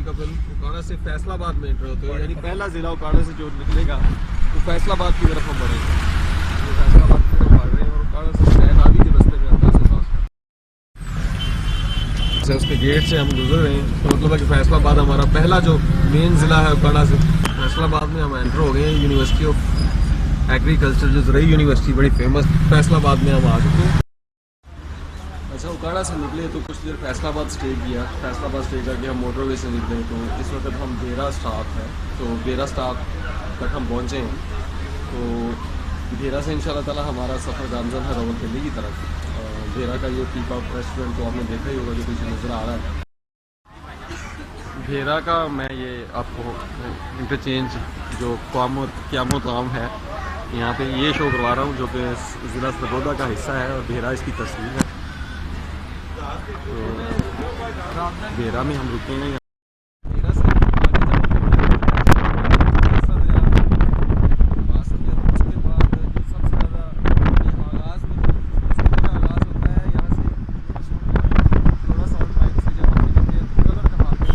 का फिल्म उकाड़ा से फैसलाबाद में एंटर होते हैं, यानी पहला जिला उकाड़ा से जो निकलेगा वो फैसलाबाद की तरफ हम बढ़ेंगे। फैसलाबाद की तरफ बढ़ रहे हैं और उकाड़ा से शहनादी के रास्ते में अंदर से पास उसके गेट से हम गुजर रहे हैं, तो मतलब है कि फैसलाबाद हमारा पहला जो मेन ज़िला है उकाड़ा से। फैसलाबाद में हम एंटर हो गए हैं। यूनिवर्सिटी ऑफ एग्रीकल्चर जो ज़रई यूनिवर्सिटी बड़ी फेमस, फैसलाबाद में हम आ चुके हैं। अच्छा, उकाड़ा से निकले तो कुछ देर फैसलाबाद स्टे किया। फैसलाबाद स्टे करके हम मोटरवे से निकले, तो इस वक्त हम बेरा स्टॉप है, तो बेरा स्टॉप तक हम पहुँचे हैं। तो बेरा से इंशाल्लाह ताला हमारा सफ़र गामजन है रावलपिंडी की तरफ। बेरा का ये पीकॉक रेस्टोरेंट तो आपने देखा ही होगा जो पीछे नज़र आ रहा है। भेरा का मैं ये आपको इंटरचेंज जो क़यामत है यहाँ पे ये शो करवा रहा हूँ, जो कि ज़िला सरगोदा का हिस्सा है और भेरा इसकी तस्वीर है। तो भेरा में हम रुके हैं। भेरा से उसके बाद जो सबसे ज़्यादा आगाज़ में का आगाज़ होता है यहाँ से थोड़ा सा टाइम से जब हम निकलते हैं कलर का हाथ है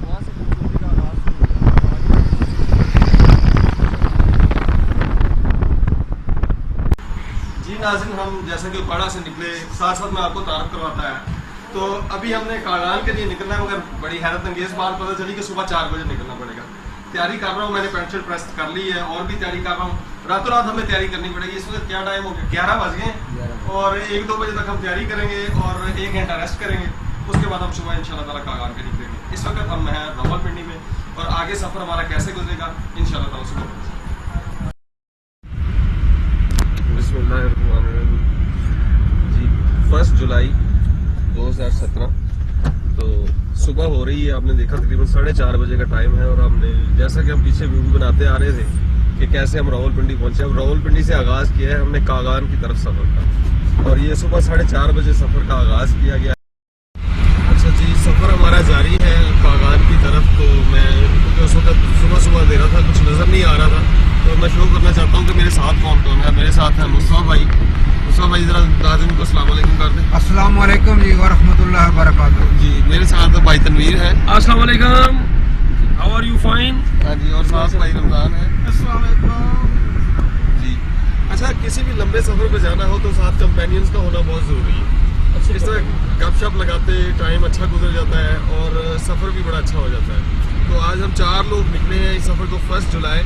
वहाँ से खूबसूरती का आगाज़ शुरू होता है। जी नाज़रीन, हम जैसा कि उकाड़ा से निकले, साथ साथ में आपको तारफ़ करवाता है। तो अभी हमने कागान के लिए निकलना है, मगर बड़ी हैरत अंगेज़ बात पता चली कि सुबह 4 बजे निकलना पड़ेगा। तैयारी कर रहा हूँ, मैंने पेंट शर्ट प्रेस कर ली है और भी तैयारी कर रहा हूँ। रातों रात हमें तैयारी करनी पड़ेगी। इस वक्त क्या टाइम हो गया, 11 बज गए और 1-2 बजे तक हम तैयारी करेंगे और 1 घंटा रेस्ट करेंगे। उसके बाद हम सुबह इंशाल्लाह ताला कागान के निकलेंगे। इस वक्त हम हैं रावलपिंडी में और आगे सफ़र हमारा कैसे गुजरेगा इंशाल्लाह ताला सुबह। जी 1 जुलाई 2017 तो सुबह हो रही है। आपने देखा तकरीबन 4:30 बजे का टाइम है और हमने जैसा कि हम पीछे व्यू बनाते आ रहे थे कि कैसे हम रावलपिंडी पहुंचे। अब रावलपिंडी से आगाज़ किया है हमने कागान की तरफ सफ़र का और ये सुबह 4:30 बजे सफ़र का आगाज़ किया गया। अच्छा जी, सफ़र हमारा जारी है कागान की तरफ। तो मैं उस वक्त सुबह अंधेरा था, कुछ नज़र नहीं आ रहा था, तो मैं शुरू करना चाहता हूँ कि मेरे साथ कौन कौन है। मेरे साथ है मुस्तफ़ा भाई। मुस्तफ़ा भाई ज़रा नाज़रीन को अस्सलाम वालेकुम कर दें। अस्सलाम वालेकुम जी व रहमतुल्लाहि व बरकातुहू। जी मेरे साथ भाई तनवीर है। अस्सलाम वालेकुम, हाउ आर यू, फाइन। हाँ जी, और साथ भाई रमज़ान है। अस्सलाम वालेकुम जी। अच्छा, किसी भी लंबे सफ़र पे जाना हो तो साथ कंपेनियंस का होना बहुत ज़रूरी है। इस तरह गपशप लगाते टाइम अच्छा गुजर जाता है और सफ़र भी बड़ा अच्छा हो जाता है। तो आज हम 4 लोग निकले हैं इस सफ़र को 1 जुलाई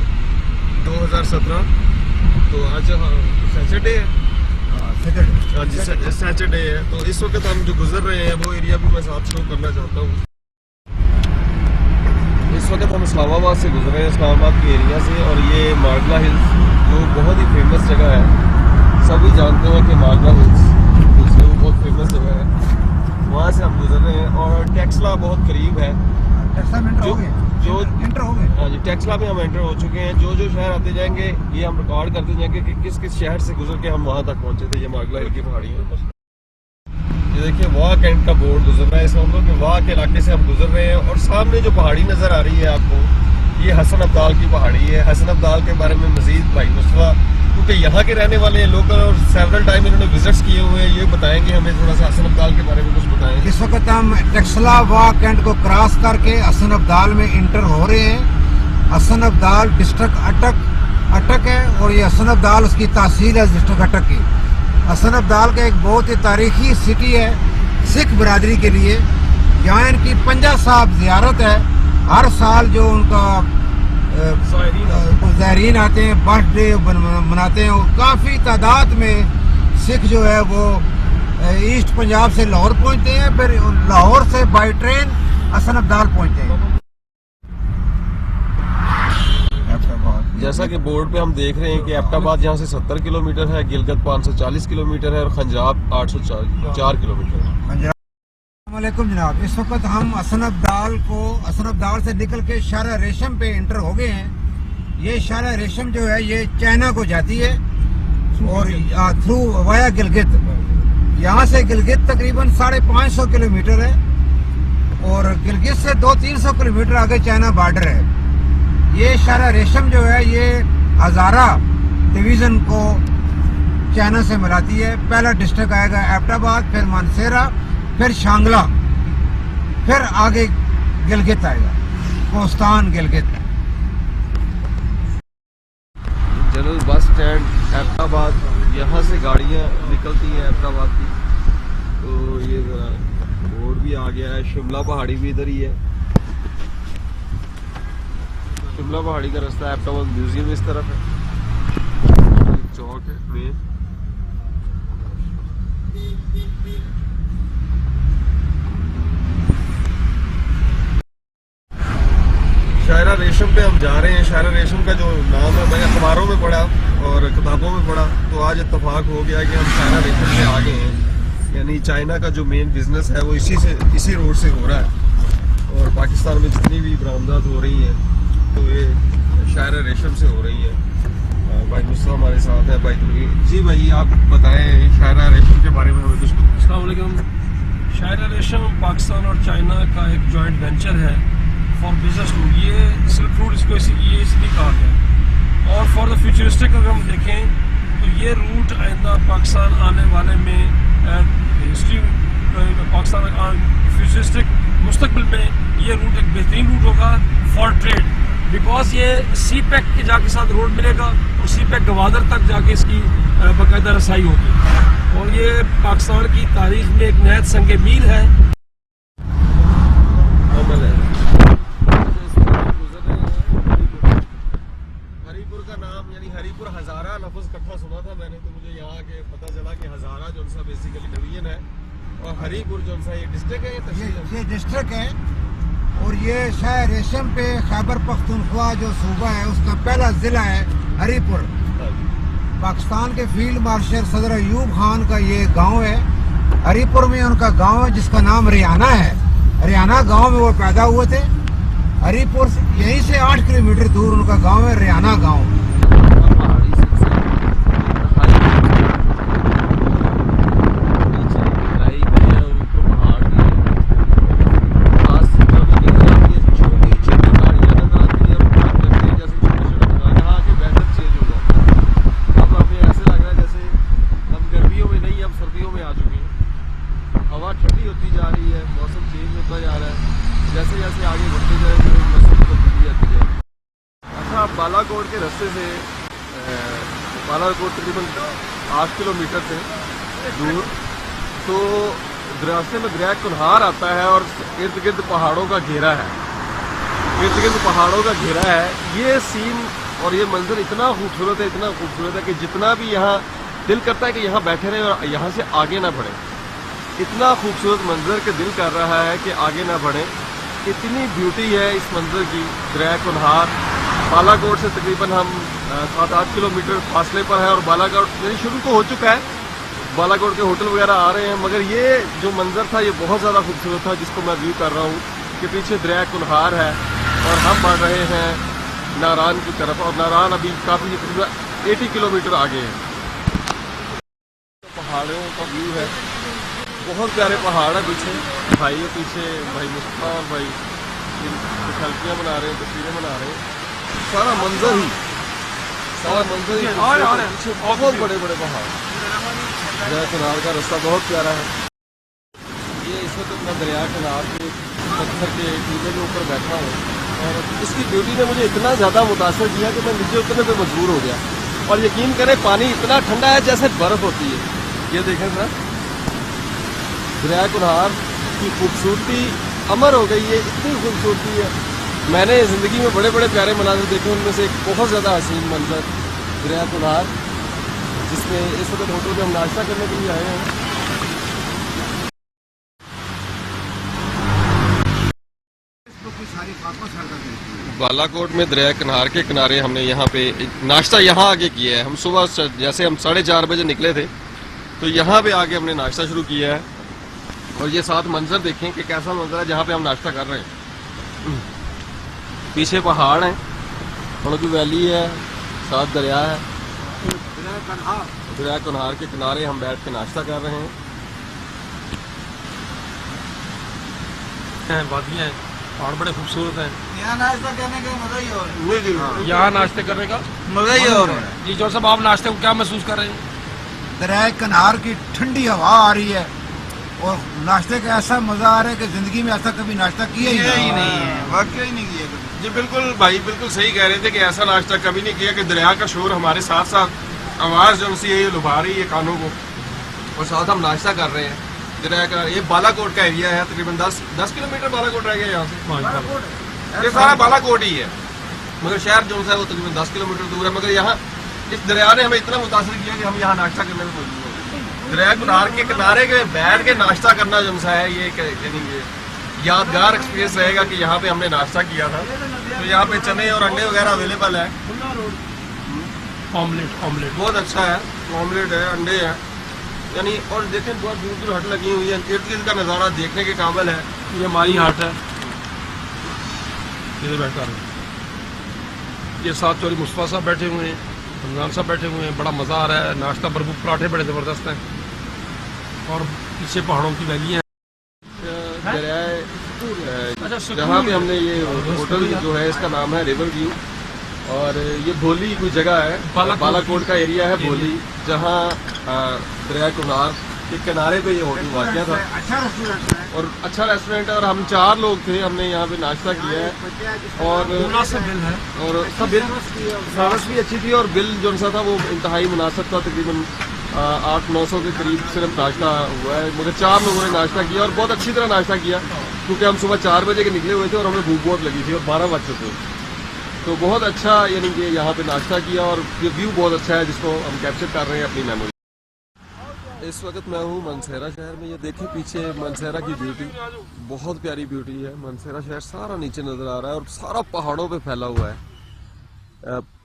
2017। तो आज सैटरडे है। हाँ जी, सैटरडे है। तो इस वक्त हम जो गुजर रहे हैं वो एरिया भी मैं साथ शो करना चाहता हूँ। इस वक्त हम इस्लामाबाद से गुजर रहे हैं, इस्लामाबाद के एरिया से, और ये मार्गला हिल्स जो बहुत ही फेमस जगह है। सभी जानते हैं कि मार्गला हिल्स जो बहुत फेमस जगह है, वहाँ से हम गुजर रहे हैं और टेक्सला बहुत करीब है। एंटर हो गए। हाँ जी, टेक्सला में हम एंटर हो चुके हैं। जो शहर आते जाएंगे ये हम रिकॉर्ड करते जाएंगे कि किस किस शहर से गुजर के हम वहाँ तक पहुँचे थे। ये मार्गला हिल की पहाड़ी है। ये देखिए वाह कैंट का बोर्ड गुजर रहा है, इसका मतलब कि वाह के इलाके से हम गुजर रहे हैं। और सामने जो पहाड़ी नज़र आ रही है आपको, ये हसन अब्दाल की पहाड़ी है। हसन अब्दाल के बारे में मज़ीद भाई मुस्तफ़ा, क्योंकि यहाँ के रहने वाले लोकल और सेवरल टाइम इन्होंने विजिट्स किए हुए हैं, ये बताएंगे हमें थोड़ा सा हसन अब्दाल के बारे में कुछ बताएं। इस वक्त हम टेक्सला वाह कैंट को क्रॉस करके हसन अब्दाल में इंटर हो रहे हैं। हसन अब्दाल डिस्ट्रिक्ट अटक है और ये हसन अब्दाल उसकी तहसील है डिस्ट्रिक्ट अटक की। हसन अब्दाल का एक बहुत ही तारीखी सिटी है सिख बरादरी के लिए। यहाँ इनकी पंजा साहब ज़ियारत है। हर साल जो उनका ज़ायरीन आते हैं, बर्थडे मनाते हैं और काफ़ी तादाद में सिख जो है वो ईस्ट पंजाब से लाहौर पहुँचते हैं, फिर लाहौर से बाई ट्रेन हसन अब्दाल पहुँचते हैं। जैसा कि बोर्ड पे हम देख रहे हैं कि एबटाबाद यहाँ से 70 किलोमीटर है, गिलगित 540 किलोमीटर है और खंजाब 804 किलोमीटर है। वालेकुम जनाब, इस वक्त हम हसन अब्दाल से निकल के शारा रेशम पे इंटर हो गए हैं। ये शारा रेशम जो है ये चाइना को जाती है और थ्रू वाया गिलगित। यहाँ से गिलगित तकरीबन 550 किलोमीटर है और गिलगित से 200-300 किलोमीटर आगे चाइना बॉर्डर है। ये शारा रेशम जो है ये हज़ारा डिवीज़न को चाइना से मिलाती है। पहला डिस्ट्रिक्ट आएगा एबटाबाद, फिर मानसेरा, फिर शांगला, फिर आगे गिलगित आएगा, कोस्तान Gilgit. General bus stand Ahmedabad, यहाँ से गाड़ियाँ निकलती हैं अहमदाबाद की। तो ये जरा बोर्ड भी आ गया है, शिमला पहाड़ी भी इधर ही है। शिमला पहाड़ी का रास्ता अहमदाबाद म्यूजियम इस तरफ है, चौक है मेन। शायरा रेशम पे हम जा रहे हैं। शायरा रेशम का जो नाम है मैंने अखबारों में पढ़ा और किताबों में पढ़ा, तो आज इत्तेफाक हो गया कि हम शायरा रेशम पे आ गए हैं। यानी चाइना का जो मेन बिजनेस है वो इसी रोड से हो रहा है, और पाकिस्तान में जितनी भी बरामदात हो रही हैं तो ये शायरा रेशम से हो रही हैं। भाई मुस्ता हमारे साथ है, भाई दुर्गी जी। भाई आप बताएं शायरा रेशम के बारे में हमें कुछ। अस्सलाम वालेकुम। शायरा रेशम पाकिस्तान और चाइना का एक जॉइंट वेंचर है फॉर बिजनेस रूट। ये सिल्क रूट इसको ये इसलिए कहा गया। और फॉर द फ्यूचरिस्टिक अगर हम देखें तो ये रूट आइंदा पाकिस्तान आने वाले में हिस्ट्री पाकिस्तान फ्यूचरिस्टिक मुस्तकबिल में ये रूट एक बेहतरीन रूट होगा फॉर ट्रेड, बिकॉज ये सी पैक के जाके साथ रोड मिलेगा और सी पैक गवादर तक जाके इसकी बाकायदा रसाई होगी। और ये पाकिस्तान की तारीख में एक नया संग मील है। हरीपुर का नाम यानी हरीपुर हजारा लफ्ज इकट्ठा सुना था मैंने, तो मुझे यहाँ आके पता चला कि हजारा जो सा बेसिकली डिवीजन है और हरीपुर जो सा ये डिस्ट्रिक्ट है, ये डिस्ट्रिक्ट है। और ये शायद रेशम पे खैबर पख्तूनख्वा जो सूबा है उसका पहला जिला है हरीपुर। पाकिस्तान के फील्ड मार्शल सदर अयूब खान का ये गांव है। हरीपुर में उनका गांव है जिसका नाम रियाना है। रियाना गांव में वो पैदा हुए थे। हरीपुर से यहीं से 8 किलोमीटर दूर उनका गांव है, रियाना गांव। बालाकोट के रास्ते से बालाकोट तकरीबन 8 किलोमीटर से दूर, तो रास्ते में दरिया कुन्हार आता है और इर्द गिर्द पहाड़ों का घेरा है। इर्द गिर्द पहाड़ों का घेरा है। ये सीन और ये मंजर इतना खूबसूरत है, इतना खूबसूरत है कि जितना भी यहाँ दिल करता है कि यहाँ बैठे रहे और यहाँ से आगे ना बढ़े। इतना खूबसूरत मंजर के दिल कर रहा है कि आगे ना बढ़े। इतनी ब्यूटी है इस मंजर की। दरिया कुन्हार बालाकोट से तकरीबन हम 7-8 किलोमीटर फासले पर है, और बालाकोट मेरी शुरू तो हो चुका है। बालाकोट के होटल वगैरह आ रहे हैं, मगर ये जो मंजर था ये बहुत ज़्यादा खूबसूरत था जिसको मैं व्यू कर रहा हूँ कि पीछे दरिया कुन्हार है और हम बढ़ रहे हैं नारान की तरफ, और नारान अभी काफ़ी तकरीबन 80 किलोमीटर आगे है। पहाड़ों का व्यू है, बहुत प्यारे पहाड़ है पीछे। भाई है पीछे, भाई मुस्ता और भाई सेल्फियाँ बना रहे हैं, तस्वीरें बना रहे हैं। सारा मंजर ही पीछे बहुत बड़े बड़े पहाड़। दरिया किनार का रास्ता बहुत प्यारा है। ये इस वक्त मैं दरिया किनार के पत्थर के टीले के ऊपर बैठा हूँ, और इसकी ब्यूटी ने मुझे इतना ज़्यादा मुतासर किया कि मैं नीचे उतरने पे मजबूर हो गया। और यकीन करें पानी इतना ठंडा है जैसे बर्फ़ होती है। ये देखें सर, दरिया कुन्हार की खूबसूरती अमर हो गई है, इतनी खूबसूरती है। मैंने ज़िंदगी में बड़े बड़े प्यारे मनाज़र देखे, उनमें से एक बहुत ज़्यादा हसीन मंजर दरिया कुन्हार, जिसमें इस वक्त होटल में हम नाश्ता करने के लिए आए हैं। बालाकोट में दरिया किनार के किनारे हमने यहाँ पे नाश्ता यहाँ आगे किया है। हम सुबह जैसे हम 4:30 बजे निकले थे, तो यहाँ पे आके हमने नाश्ता शुरू किया है। और ये साथ मंजर देखें कि कैसा मंजर है जहाँ पे हम नाश्ता कर रहे हैं। पीछे पहाड़ हैं, की वैली है, साथ दरिया है। दरिया कुन्हार के किनारे हम बैठ के नाश्ता कर रहे हैं। वादियाँ हैं, पहाड़ बड़े खूबसूरत हैं। यहाँ नाश्ता करने का मजा ही और यहाँ नाश्ते करने का मजा ही और जी। जो सब आप नाश्ते को क्या महसूस कर रहे हैं? दरिया किनार की ठंडी हवा आ रही है, और नाश्ते का ऐसा मजा आ रहा है कि जिंदगी में ऐसा कभी नाश्ता किया ही नहीं है। वाकई नहीं किया कभी। जी बिल्कुल भाई, बिल्कुल सही कह रहे थे कि ऐसा नाश्ता कभी नहीं किया कि दरिया का शोर हमारे साथ साथ आवाज़ जो सी है ये लुभा रही है कानों को, और साथ हम नाश्ता कर रहे हैं। दरिया का ये बालाकोट का एरिया है, तकरीबन 10 किलोमीटर बालाकोट रह गया यहाँ से। ये सारा बालाकोट ही है, मगर शहर जो है वो तकरीबन 10 किलोमीटर दूर है। मगर यहाँ इस दरिया ने हमें इतना मुतासर किया कि हम यहाँ नाश्ता करने में मजबूर हो गए। दरिया कुनार के किनारे के बैठ के नाश्ता करना जो है ये यानी ये यादगार एक्सपीरियंस रहेगा कि यहाँ पे हमने नाश्ता किया था। तो यहाँ पे चने और अंडे वगैरह अवेलेबल है, ऑमलेट बहुत अच्छा है, ऑमलेट है, अंडे हैं, यानी और देखें बहुत दूर दूर हट लगी हुई है, इर्द गिर्द का नज़ारा देखने के काबिल है। ये हमारी हाट है, इधर बैठा रहे। ये साथ चोरी मुस्तफा साहब बैठे हुए हैं, रमजान साहब बैठे हुए हैं, बड़ा मज़ा आ रहा है। नाश्ता भरपूर, पराठे बड़े ज़बरदस्त हैं, और पीछे पहाड़ों की वैली है। जहाँ पे हमने ये होटल जो है इसका नाम है रिवर व्यू, और ये भोली कोई जगह है, बालाकोट का एरिया है भोली, जहाँ दरिया कुनार के किनारे पे ये होटल वाक़या था। अच्छा रेस्टोरेंट है और अच्छा रेस्टोरेंट है, और हम 4 लोग थे, हमने यहाँ पे नाश्ता किया है। और मुनासिब बिल है, और सब बिल सर्विस भी अच्छी थी, और बिल जो सा था वो इंतहाई मुनासिब था, तकरीबन 800-900 के करीब सिर्फ नाश्ता हुआ है। मगर 4 लोगों ने नाश्ता किया और बहुत अच्छी तरह नाश्ता किया, क्योंकि हम सुबह 4 बजे के निकले हुए थे और हमें भूख बहुत लगी थी और 12 बज चुके थे। तो बहुत अच्छा यानी कि यहाँ पे नाश्ता किया, और ये व्यू बहुत अच्छा है जिसको हम कैप्चर कर रहे हैं अपनी मेमोरी। इस वक्त मैं हूँ मनसेरा शहर में। ये देखें पीछे मनसेरा की ब्यूटी, बहुत प्यारी ब्यूटी है। मनसेरा शहर सारा नीचे नज़र आ रहा है और सारा पहाड़ों पे फैला हुआ है,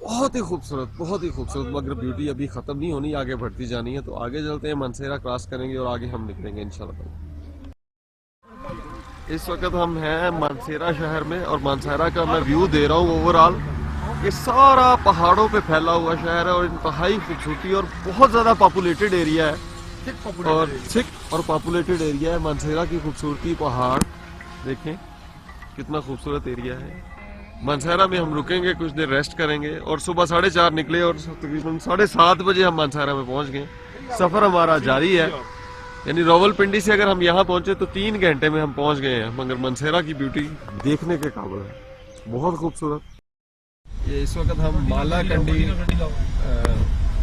बहुत ही खूबसूरत, बहुत ही खूबसूरत। मगर ब्यूटी अभी ख़त्म नहीं होनी, आगे बढ़ती जानी है। तो आगे चलते हैं, मनसेरा क्रॉस करेंगे और आगे हम निकलेंगे इंशाल्लाह। इस वक्त हम हैं मनसेरा शहर में, और मनसेरा का मैं व्यू दे रहा हूँ ओवरऑल। ये सारा पहाड़ों पे फैला हुआ शहर है, और इंतहाई खूबसूरती, और बहुत ज़्यादा पॉपुलेटेड एरिया है, और थिक और पॉपुलेटेड एरिया है। मनसेरा की खूबसूरती, पहाड़ देखें कितना खूबसूरत एरिया है। मनसेरा में हम रुकेंगे, कुछ देर रेस्ट करेंगे, और सुबह 4:30 निकले और तकरीबन 7:30 बजे हम मनसेरा में पहुंच गए। सफ़र हमारा जारी है, यानी रावलपिंडी से अगर हम यहाँ पहुंचे तो 3 घंटे में हम पहुंच गए हैं। मगर मनसेरा की ब्यूटी देखने के काबिल है, बहुत खूबसूरत। ये इस वक्त हम मालाकंडी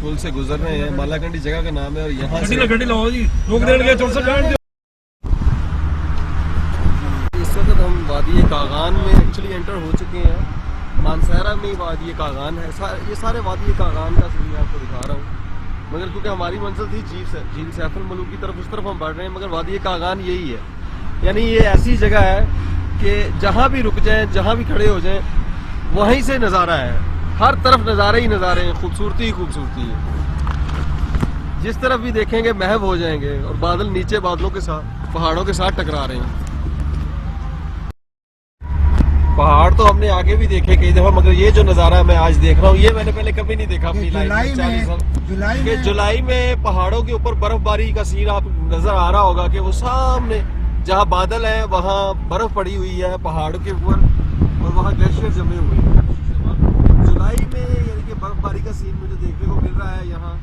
पुल से गुजर रहे हैं। मालाकंडी जगह का नाम है, और यहाँ से इस वक्त हम वादी कागान में एक्चुअली एंटर हो चुके हैं। मानसेरा में वादी कागान है, ये सारे वादी कागान का सीन आपको दिखा रहा हूँ। मगर क्योंकि हमारी मंजिल थी झील सैफुल मलूक की तरफ, उस तरफ हम बढ़ रहे हैं। मगर वादी कागान यही है, यानी ये ऐसी जगह है कि जहाँ भी रुक जाएं, जहाँ भी खड़े हो जाएं, वहीं से नज़ारा है। हर तरफ नज़ारे ही नज़ारे हैं, खूबसूरती ही खूबसूरती है। जिस तरफ भी देखेंगे महव हो जाएंगे, और बादल नीचे बादलों के साथ, पहाड़ों के साथ टकरा रहे हैं। पहाड़ तो हमने आगे भी देखे कई दफा, मगर ये जो नज़ारा मैं आज देख रहा हूँ, ये मैंने पहले कभी नहीं देखा अपनी लाइफ में। जुलाई में पहाड़ों के ऊपर बर्फबारी का सीन आप नजर आ रहा होगा कि वो सामने जहाँ बादल है वहाँ बर्फ पड़ी हुई है पहाड़ों के ऊपर, और वहाँ ग्लेशियर जमे हुए हैं। जुलाई में यानी कि बर्फबारी का सीन मुझे देखने को मिल रहा है। यहाँ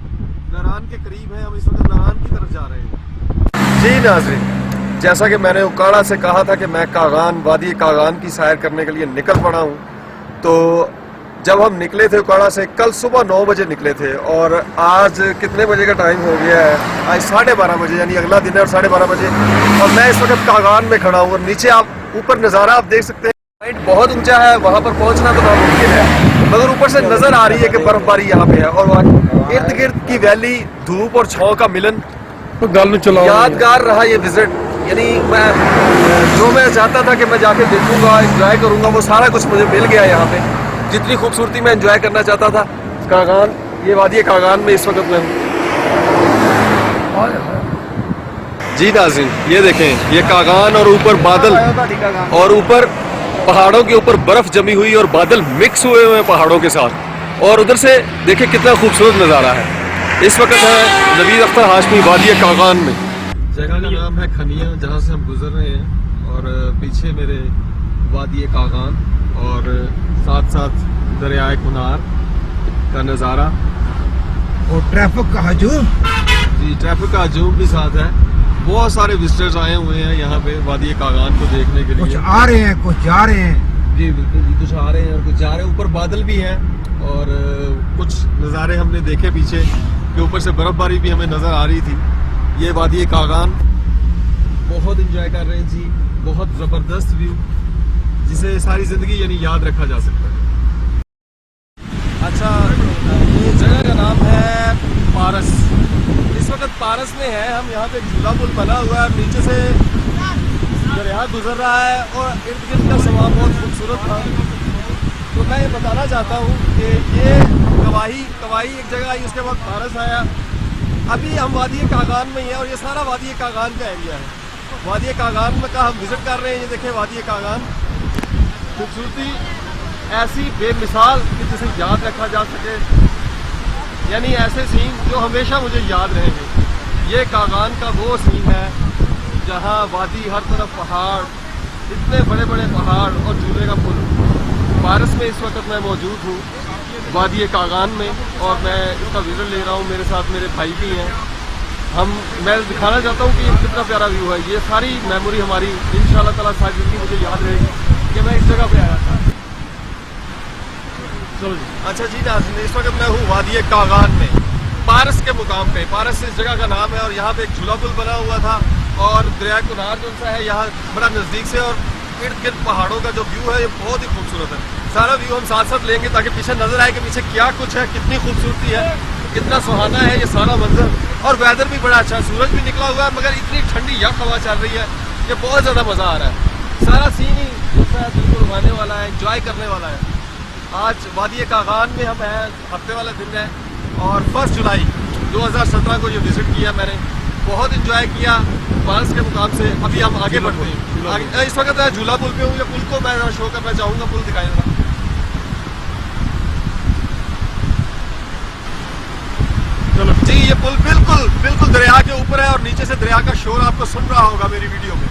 नारान के करीब है, हम इस वक्त नारान की तरफ जा रहे हैं। जी नाज़रीन, जैसा कि मैंने उकाड़ा से कहा था कि मैं कागान, वादी कागान की सैर करने के लिए निकल पड़ा हूँ। तो जब हम निकले थे उकाड़ा से, कल सुबह 9 बजे निकले थे, और आज कितने बजे का टाइम हो गया है? आज 12:30 बजे, यानी अगला दिन है, और 12:30 बजे, और मैं इस वक्त कागान में खड़ा हूँ। और नीचे आप ऊपर नज़ारा आप देख सकते हैं, पॉइंट बहुत ऊंचा है, वहाँ पर पहुँचना तो नामुमकिन है, मगर ऊपर से नज़र आ रही है कि बर्फबारी यहाँ पे है, और इर्द गिर्द की वैली, धूप और छाँव का मिलन, यादगार रहा ये विजिट। यानी मैं चाहता था कि मैं जाके देखूंगा, एंजॉय करूंगा, वो सारा कुछ मुझे मिल गया यहाँ पे। जितनी खूबसूरती मैं एंजॉय करना चाहता था, कागान, ये वादी कागान में इस वक्त मैं हूँ। जी नाज़रीन, ये देखें, ये कागान, और ऊपर बादल, और ऊपर पहाड़ों के ऊपर बर्फ जमी हुई और बादल मिक्स हुए हुए हैं पहाड़ों के साथ, और उधर से देखें कितना खूबसूरत नज़ारा है। इस वक्त है नवीद अख्तर हाशमी वादी कागान में। जगह का नाम है खनिया, जहाँ से हम गुजर रहे हैं, और पीछे मेरे वादी कागान, और साथ साथ दरियाए कुनार का नज़ारा, और ट्रैफिक का हजूम। जी, ट्रैफिक का हजूम भी साथ है। बहुत सारे विजिटर्स आए हुए हैं यहाँ पे वादी कागान को देखने के कुछ लिए। आ रहे हैं, कुछ जा रहे हैं। जी बिल्कुल जी, कुछ आ रहे हैं और कुछ जा रहे हैं। ऊपर बादल भी हैं और कुछ नज़ारे हमने देखे पीछे के ऊपर से बर्फबारी भी हमें नज़र आ रही थी। ये वादी कागान बहुत इंजॉय कर रहे हैं जी, बहुत ज़बरदस्त व्यू जिसे सारी ज़िंदगी यानी याद रखा जा सकता है। अच्छा, ये जगह का नाम है पारस। इस वक्त पारस में है हम, यहाँ पे एक झूला पुल बना हुआ है, नीचे से दरिया गुजर रहा है और इर्द गिर्द का समा बहुत खूबसूरत था। तो मैं ये बताना चाहता हूँ कि ये कवाही एक जगह आई, उसके बाद पारस आया। अभी हम वादी कागान में ही हैं और ये सारा वादी कागान का एरिया है। वादी कागान में का हम विजिट कर रहे हैं। ये देखें वादी कागान, खूबसूरती ऐसी बेमिसाल कि जिसे याद रखा जा सके, यानी ऐसे सीन जो हमेशा मुझे याद रहेंगे। ये कागान का वो सीन है जहाँ वादी हर तरफ पहाड़, इतने बड़े बड़े पहाड़ और झूले का पुल। पारस में इस वक्त मैं मौजूद हूँ वादी कागान में और मैं इसका विजिट ले रहा हूँ। मेरे साथ मेरे भाई भी हैं। मैं दिखाना चाहता हूँ कि ये कितना प्यारा व्यू है। ये सारी मेमोरी हमारी इंशाल्लाह ताला सारी ज़िंदगी मुझे याद रहेगी कि मैं इस जगह पे आया था। चलो जी। अच्छा जी नाज़रीन, इस वक्त मैं हूँ वादी कागान में, पारस के मुकाम पे। पारस इस जगह का नाम है और यहाँ पे एक झूला पुल बना हुआ था और दरिया कुनार जो सा है यहाँ बड़ा नज़दीक से, और इर्द गिर्द पहाड़ों का जो व्यू है ये बहुत ही खूबसूरत है। सारा व्यू हम साथ साथ लेंगे ताकि पीछे नजर आए कि पीछे क्या कुछ है, कितनी खूबसूरती है, कितना सुहाना है ये सारा मंजर। और वेदर भी बड़ा अच्छा है, सूरज भी निकला हुआ है मगर इतनी ठंडी यक हवा चल रही है कि बहुत ज़्यादा मज़ा आ रहा है। सारा सीन ही जैसा है बिल्कुल रुहाने वाला है, इंजॉय करने वाला है। आज वादी कागान में हम हैं, हफ्ते वाला दिन है और 1 जुलाई 2017 को ये विजिट किया मैंने, बहुत इंजॉय किया पारस के मुकाम से। अभी हम आगे बढ़ते हैं। इस वक्त मैं झूला पुल पे हूँ। ये पुल को मैं शो करना चाहूँगा, पुल दिखाएगा। चलो जी, ये पुल बिल्कुल दरिया के ऊपर है और नीचे से दरिया का शोर आपको सुन रहा होगा मेरी वीडियो में।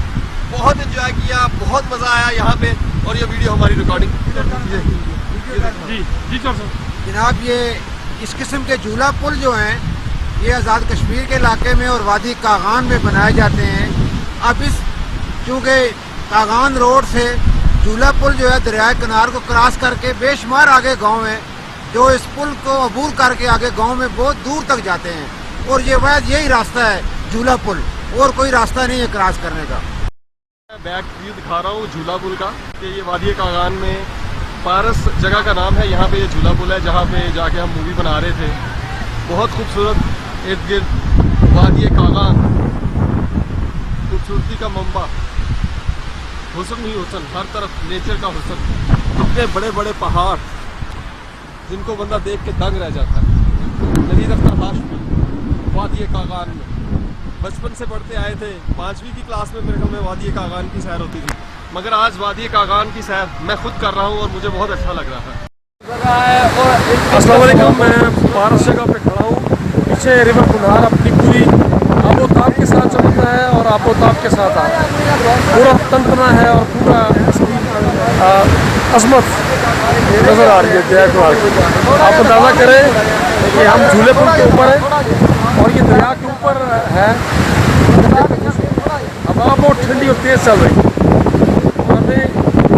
बहुत इंजॉय किया, बहुत मज़ा आया यहाँ पे और ये वीडियो हमारी रिकॉर्डिंग जी जनाब, ये इस किस्म के झूला पुल जो हैं ये आज़ाद कश्मीर के इलाके में और वादी कागान में बनाए जाते हैं। अब इस चूँकि कागान रोड से झूला पुल जो है दरिया किनार को क्रॉस करके बेशुमार आगे गांव है जो इस पुल को अबूर करके आगे गांव में बहुत दूर तक जाते हैं और ये वैध यही रास्ता है झूला पुल, और कोई रास्ता नहीं है क्रॉस करने का। मैं बैक व्यू दिखा रहा हूँ झूला पुल का कि ये वादी कागान में पारस जगह का नाम है। यहाँ पे ये झूला पुल है जहाँ पे जाके हम मूवी बना रहे थे। बहुत खूबसूरत इर्द गिर्द वादी कागान, खूबसूरती का मंबा, हुस्न ही हुस्न, हर तरफ नेचर का हुस्न, इतने बड़े बड़े पहाड़ जिनको बंदा देख के दंग रह जाता है। नवीद अख्तर हाशमी वादी कागान में बचपन से पढ़ते आए थे। 5वीं की क्लास में मेरे को में वादी कागान की सैर होती थी, मगर आज वादी कागान की सैर मैं खुद कर रहा हूँ और मुझे बहुत अच्छा लग रहा है। अस्सलाम वालेकुम, मैं पारस जगह पे खड़ा हूँ। पीछे रिवर कुनार अपनी पूरी आबोताब के साथ चमकता है और आबोताब के साथ आता है, पूरा तनतना है और पूरा अजमत नज़र आ रही है दरिया कुनार की। आप अंदाज़ा करें कि हम झूले पुल के ऊपर हैं और ये दरिया के ऊपर है। हवा बहुत ठंडी और तेज़ चल रही है और हमें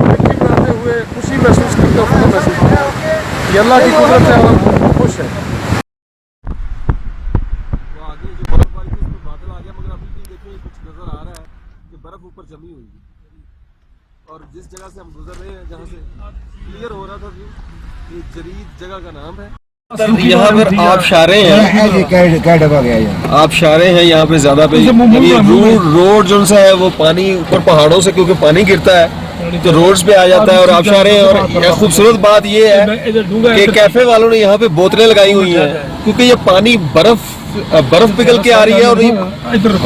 पिकनिक बनाते हुए खुशी महसूस करते और खुशी महसूस करते हैं। ये अल्लाह की कुदरत है और हम खुश हैं। ऊपर जमी हुई है और जिस जगह से हम गुजर रहे हैं, जहाँ से क्लियर हो रहा था व्यू, ये जरीद जगह का नाम है। यहाँ पर आबशारे हैं, आबशारे हैं यहाँ पे ज्यादा पे। रोड जो सा है वो पानी ऊपर पहाड़ों से क्योंकि पानी गिरता है तो रोड्स पे आ जाता है और आबशारे हैं। और खूबसूरत बात ये है कि कैफे वालों ने यहाँ पे बोतलें लगाई हुई हैं क्योंकि ये पानी बर्फ पिघल के आ रही है और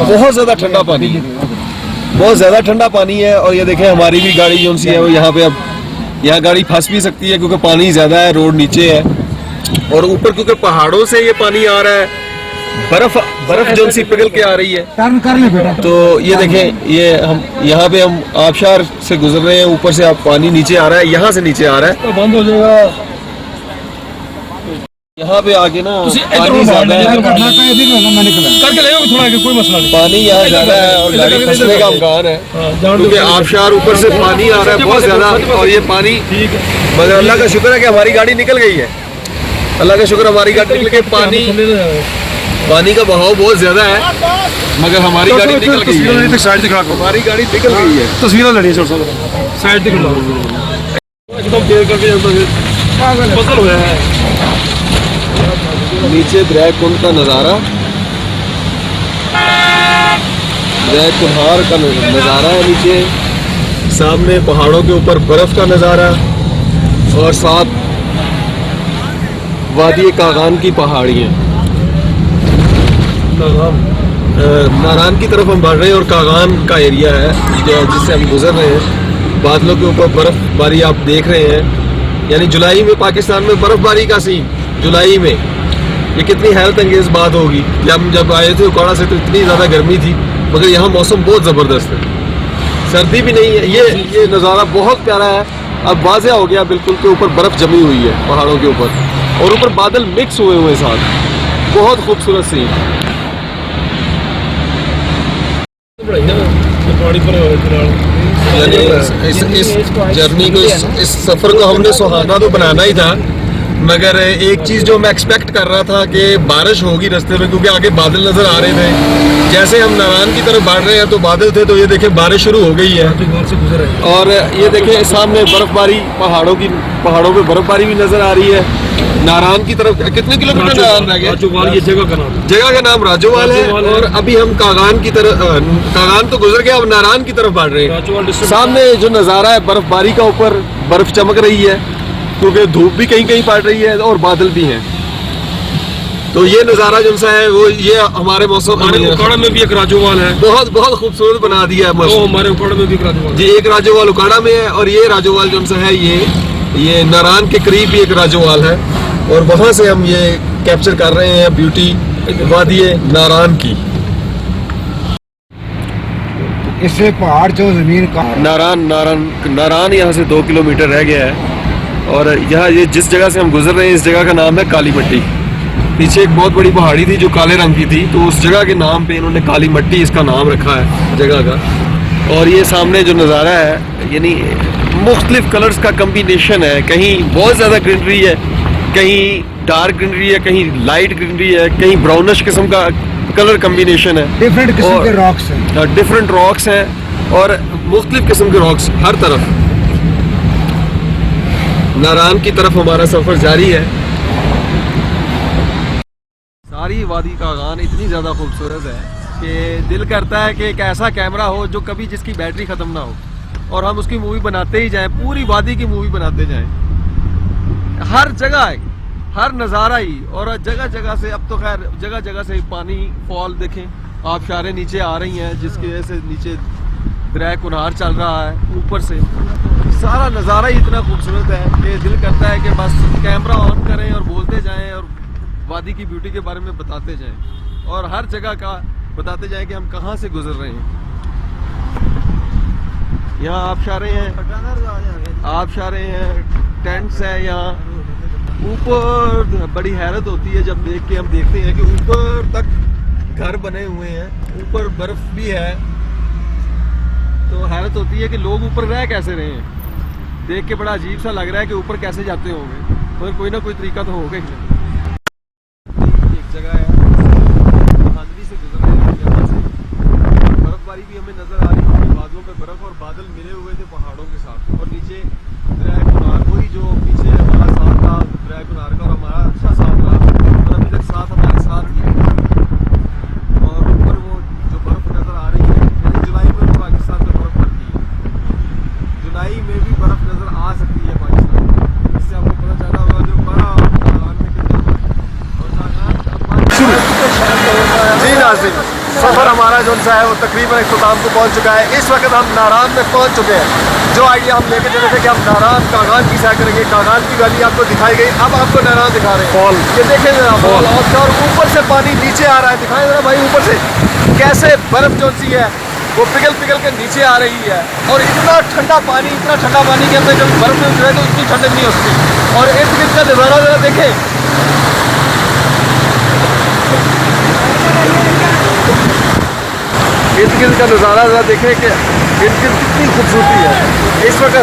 बहुत ज्यादा ठंडा पानी है, बहुत ज़्यादा ठंडा पानी है। और ये देखें हमारी भी गाड़ी जो सी है वो यहाँ पे, अब यहाँ गाड़ी फंस भी सकती है क्योंकि पानी ज़्यादा है, रोड नीचे है और ऊपर क्योंकि पहाड़ों से ये पानी आ रहा है, बर्फ जो सी पिघल के आ रही है। टर्न कर ले बेटा। तो ये देखें, ये हम यहाँ पे हम आबशार से गुजर रहे हैं, ऊपर से अब पानी नीचे आ रहा है, यहाँ से नीचे आ रहा है। बंद हो जाएगा। यहाँ पे आके ना ਤੁਸੀਂ पानी ਇੱਧਰੋਂ ज्यादा बाहर है, निकल मैं कहीं भी मैं निकला करके ले आओ थोड़ा आगे, कोई मसला नहीं। पानी यहाँ ज्यादा है और गाड़ी फंसने का इम्कान है हाँ, जान दो। क्योंकि आबशार ऊपर से पानी आ रहा है बहुत ज्यादा और ये पानी ठीक है, मगर अल्लाह का शुक्र है कि हमारी गाड़ी निकल गई है। अल्लाह का शुक्र हमारी गाड़ी निकल के पानी का बहाव बहुत ज्यादा है मगर हमारी गाड़ी निकल गई है। साइड दिखा को, हमारी गाड़ी निकल गई है। तस्वीरें लड़ी छोड़ सकते साइड दिखा एकदम देर करके बदल हुआ है। नीचे ब्रैक कुंड का नज़ारा, ब्रैक कुहार का नज़ारा है नीचे, सामने पहाड़ों के ऊपर बर्फ का नज़ारा और साथ वादी कागान की पहाड़ियाँ। नारान की तरफ हम बढ़ रहे हैं और कागान का एरिया है जिससे हम गुजर रहे हैं। बादलों के ऊपर बर्फबारी आप देख रहे हैं, यानी जुलाई में पाकिस्तान में बर्फबारी का सीन जुलाई में, ये कितनी हैरत अंगेज बात होगी कि हम जब आए थे उकाड़ा से तो इतनी ज़्यादा गर्मी थी मगर यहाँ मौसम बहुत ज़बरदस्त है, सर्दी भी नहीं है। ये नज़ारा बहुत प्यारा है। अब वाज़ेह हो गया बिल्कुल के ऊपर बर्फ़ जमी हुई है पहाड़ों के ऊपर और ऊपर बादल मिक्स हुए हुए साथ, बहुत खूबसूरत सीन। यानी इस जर्नी को इस सफ़र को हमने सुहाना तो बनाना ही था मगर एक चीज़ जो मैं एक्सपेक्ट कर रहा था कि बारिश होगी रास्ते में क्योंकि आगे बादल नज़र आ रहे थे। जैसे हम नारान की तरफ बढ़ रहे हैं तो बादल थे तो ये देखें बारिश शुरू हो गई है और ये देखें सामने बर्फबारी, पहाड़ों पे बर्फबारी भी नज़र आ रही है। नारान की तरफ कितने किलोमीटर नारान रह गए? राजोवाल, ये जगह का नाम राजोवाल है और अभी हम कागान की तरफ, कागान तो गुजर गया, अब नारान की तरफ बढ़ रहे हैं। सामने जो नज़ारा है बर्फबारी का, ऊपर बर्फ चमक रही है क्योंकि धूप भी कहीं कहीं पड़ रही है और बादल भी हैं। तो ये नज़ारा जो सा है वो ये हमारे मौसम उकाड़ा में भी एक राजोवाल है, बहुत बहुत खूबसूरत बना दिया है मौसम। हमारे उकाड़ा में भी एक राजोवाल जी, एक राजोवाल उकाड़ा में है और ये राजोवाल जो सा है ये नारान के करीब भी एक राजोवाल है और वहाँ से हम ये कैप्चर कर रहे हैं ब्यूटी वादी नारान की। इससे पहाड़ जो जमीन का नारान यहाँ से 2 किलोमीटर रह गया है और यहाँ ये जिस जगह से हम गुजर रहे हैं इस जगह का नाम है काली मट्टी। पीछे एक बहुत बड़ी पहाड़ी थी जो काले रंग की थी तो उस जगह के नाम पे इन्होंने काली मट्टी इसका नाम रखा है जगह का। और ये सामने जो नज़ारा है यानी मुख्तलिफ कलर्स का कम्बिनेशन है, कहीं बहुत ज़्यादा ग्रीनरी है, कहीं डार्क ग्रीनरी है, कहीं लाइट ग्रीनरी है, कहीं ब्राउनिश किस्म का कलर कम्बिनेशन है। डिफरेंट किस्म के रॉक्स हैं, डिफरेंट रॉक्स हैं और मुख्तलिफ किस्म के रॉक्स हर तरफ। नारान की तरफ हमारा सफ़र जारी है। सारी वादी कागान इतनी ज़्यादा खूबसूरत है कि दिल करता है कि एक ऐसा कैमरा हो जो कभी जिसकी बैटरी ख़त्म ना हो और हम उसकी मूवी बनाते ही जाएं, पूरी वादी की मूवी बनाते जाएं। हर जगह हर नज़ारा ही और जगह जगह से, अब तो खैर जगह जगह से पानी फॉल देखें, आबशारें नीचे आ रही हैं जिसकी वजह से नीचे ब्रैक कुनहार चल रहा है। ऊपर से सारा नज़ारा ही इतना खूबसूरत है कि दिल करता है कि बस कैमरा ऑन करें और बोलते जाएं और वादी की ब्यूटी के बारे में बताते जाएं और हर जगह का बताते जाएं कि हम कहाँ से गुजर रहे हैं। यहाँ आबशारें हैं, टेंट्स हैं यहाँ। ऊपर बड़ी हैरत होती है जब देख के हम देखते हैं कि ऊपर तक घर बने हुए हैं, ऊपर बर्फ भी है तो हैरत होती है कि लोग ऊपर रह कैसे रहे हैं। देख के बड़ा अजीब सा लग रहा है कि ऊपर कैसे जाते होंगे, पर कोई ना कोई तरीका तो होगा ही। एक जगह है खानवी से गुजर रहे हैं, जगह से बर्फबारी भी हमें नजर आ रही है, बादलों पे बर्फ और बादल मिले हुए थे पहाड़ों के साथ और नीचे ब्रैक कुनहार, वही जो पीछे हमारा साथ था ब्रैक कुनहार का और हमारा अच्छा साथ रहा और अभी तक साथ हमारे साथ ही है। और ऊपर वो जो बर्फ नजर आ रही है, जुलाई में तो पाकिस्तान में बर्फ पड़ती है, जुलाई में भी बर्फ नजर आ सकती है पाकिस्तान में। इससे आपको पता चला होगा जो नारान में कितना जी नाज़रीन, सफ़र हमारा जो सा है वो तकरीबन इख्तिताम को पहुंच चुका है। इस वक्त हम नारान में पहुंच चुके हैं। जो आइडिया हम लेके चले थे कि हम नारान कागान की सैर करेंगे, कागान की वैली आपको दिखाई गई, अब आपको नारान दिखा रहे हैं। फॉल ये देखें जरा, फॉल और ऊपर से पानी नीचे आ रहा है। दिखाएं जरा भाई ऊपर से कैसे बर्फ जो सी है वो पिघल पिघल के नीचे आ रही है और इतना ठंडा पानी के अंदर जब बर्फ में उतरे तो इतनी ठंडक नहीं होती। और इर्द गिर्द का नज़ारा जरा देखें, इर्द गिर्द का नज़ारा ज़रा देखें कि इर्द गिर्द कितनी खूबसूरती है। इस वक्त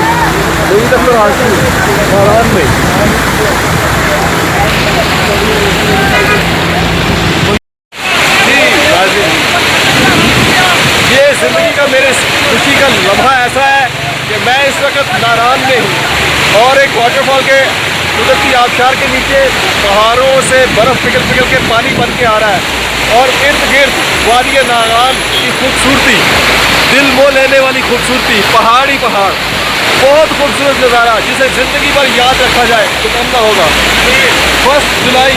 मोईद अख्तर आशिकी नारान में ये ज़िंदगी का मेरे खुशी का लम्हा ऐसा है कि मैं इस वक्त नारान में हूँ और एक वाटरफॉल के कुदरती आबशार के नीचे पहाड़ों से बर्फ़ पिघल पिघल के पानी बन के आ रहा है और इर्द गिर्द वादी नारान की खूबसूरती, दिल मोह लेने वाली खूबसूरती, पहाड़ ही पहाड़, बहुत खूबसूरत नज़ारा जिसे ज़िंदगी भर याद रखा जाए तो कम ना होगा। 1 जुलाई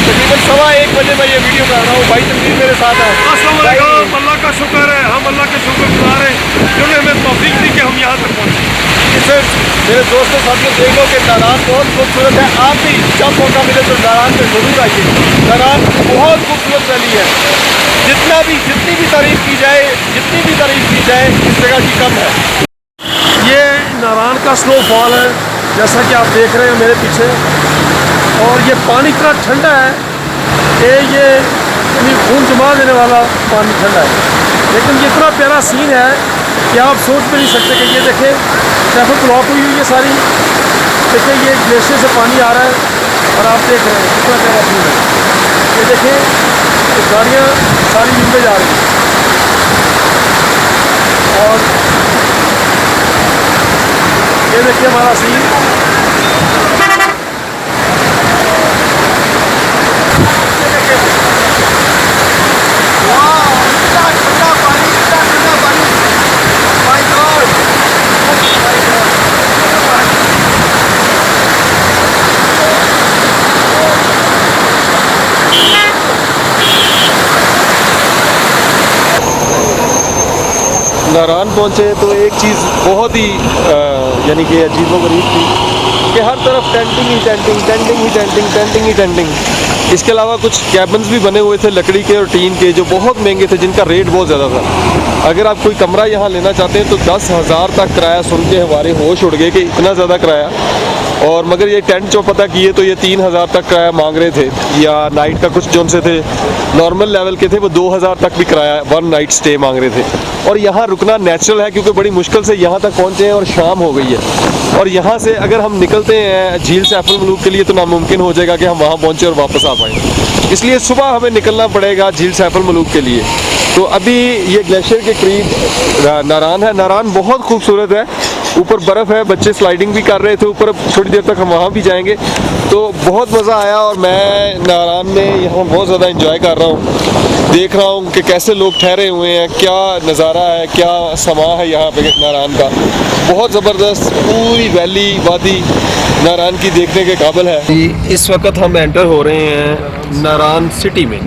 तकरीबन 1:15 बजे मैं ये वीडियो कर रहा हूँ। भाई तकरीर मेरे साथ है। अस्सलाम वालेकुम। अल्लाह का शुक्र है, हम अल्लाह के शुक्रगुजार हैं जिन्होंने हमें तौफीक दी कि हम यहाँ तक पहुँचे। इससे मेरे दोस्तों साथियों देख लो कि नारान बहुत खूबसूरत है। आप भी जब मौका मिले तो नारान में ज़रूर आइए। नारान बहुत खूबसूरत वैली है। जितनी भी तारीफ की जाए इस जगह की कम है। ये नारान का स्नोफॉल है जैसा कि आप देख रहे हैं मेरे पीछे, और ये पानी इतना ठंडा है कि ये खून जमा देने वाला पानी ठंडा है, लेकिन ये इतना प्यारा सीन है कि आप सोच भी नहीं सकते कि ये देखें ट्रैफिक ब्लॉक हुई हुई है सारी, देखें ये ग्लेशियर से पानी आ रहा है और आप देख रहे हैं कितना प्यारा सीन है। ये देखें गाड़ियाँ सारी नीचे जा रही हैं और ये देखिए हमारा सीन। नारान पहुँचे तो एक चीज़ बहुत ही यानी कि अजीबोगरीब थी कि हर तरफ टेंटिंग। इसके अलावा कुछ कैबन्स भी बने हुए थे लकड़ी के और टीन के जो बहुत महंगे थे, जिनका रेट बहुत ज़्यादा था। अगर आप कोई कमरा यहाँ लेना चाहते हैं तो 10,000 तक किराया सुन के हमारे होश उड़ गए कि इतना ज़्यादा किराया। और मगर ये टेंट जो पता किए तो ये 3,000 तक किराया मांग रहे थे, या नाइट का कुछ जो से थे नॉर्मल लेवल के थे वो 2,000 तक भी किराया 1 नाइट स्टे मांग रहे थे। और यहाँ रुकना नेचुरल है क्योंकि बड़ी मुश्किल से यहाँ तक पहुँचे हैं और शाम हो गई है। और यहाँ से अगर हम निकलते हैं झील सैफ अल मलूक के लिए तो नामुमकिन हो जाएगा कि हम वहाँ पहुँचे और वापस आ पाएँ, इसलिए सुबह हमें निकलना पड़ेगा झील सैफ अल मलूक के लिए। तो अभी ये ग्लेशियर के करीब नारान है। नारान बहुत खूबसूरत है, ऊपर बर्फ़ है, बच्चे स्लाइडिंग भी कर रहे थे ऊपर, थोड़ी देर तक हम वहाँ भी जाएंगे। तो बहुत मज़ा आया और मैं नारान में यहाँ बहुत ज़्यादा एंजॉय कर रहा हूँ, देख रहा हूँ कि कैसे लोग ठहरे हुए हैं, क्या नज़ारा है, क्या समा है यहाँ पे नारान का। बहुत ज़बरदस्त पूरी वैली वादी नारान की देखने के काबिल है। इस वक्त हम एंटर हो रहे हैं नारान सिटी में।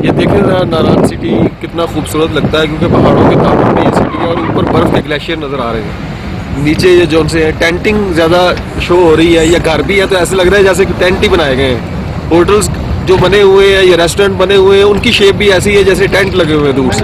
ये देखें ज़रा नारान सिटी कितना खूबसूरत लगता है क्योंकि पहाड़ों के ताबूत में ये सिटी है और ऊपर बर्फ़ के ग्लेशियर नज़र आ रहे हैं। नीचे ये जो से टेंटिंग ज़्यादा शो हो रही है, या घर भी है तो ऐसे लग रहा है जैसे कि टेंट ही बनाए गए हैं। होटल्स जो बने हुए हैं या रेस्टोरेंट बने हुए हैं उनकी शेप भी ऐसी है जैसे टेंट लगे हुए हैं दूर से।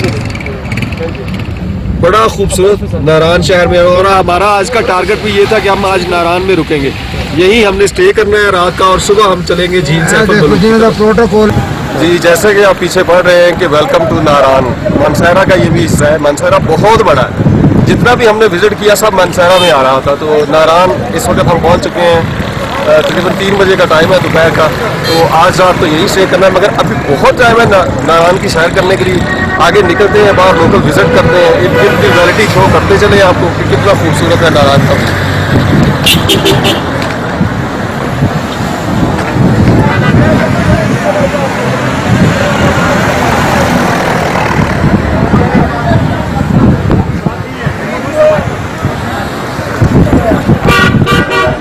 बड़ा खूबसूरत नारान शहर में। और हमारा आज का टारगेट भी ये था कि हम आज नारान में रुकेंगे, यही हमने स्टे करना है रात का और सुबह हम चलेंगे झील सैफ अल मलूक। प्रोटोकॉल जी जैसे कि आप पीछे पढ़ रहे हैं कि वेलकम टू नारान, मानसहरा का ये भी हिस्सा है। मानसहरा बहुत बड़ा है, जितना भी हमने विजिट किया सब मानसहरा में आ रहा था। तो नारान इस वक्त हम पहुंच चुके हैं, तकरीबन 3 बजे का टाइम है दोपहर का। तो आज रात तो यही स्टे करना है, मगर अभी बहुत टाइम है नारान की सैर करने के लिए। आगे निकलते हैं बाहर, लोकल विजिट करते हैं, इर्द गिर्द की वैरायटी शो करते चले आपको कि कितना खूबसूरत है नारान का।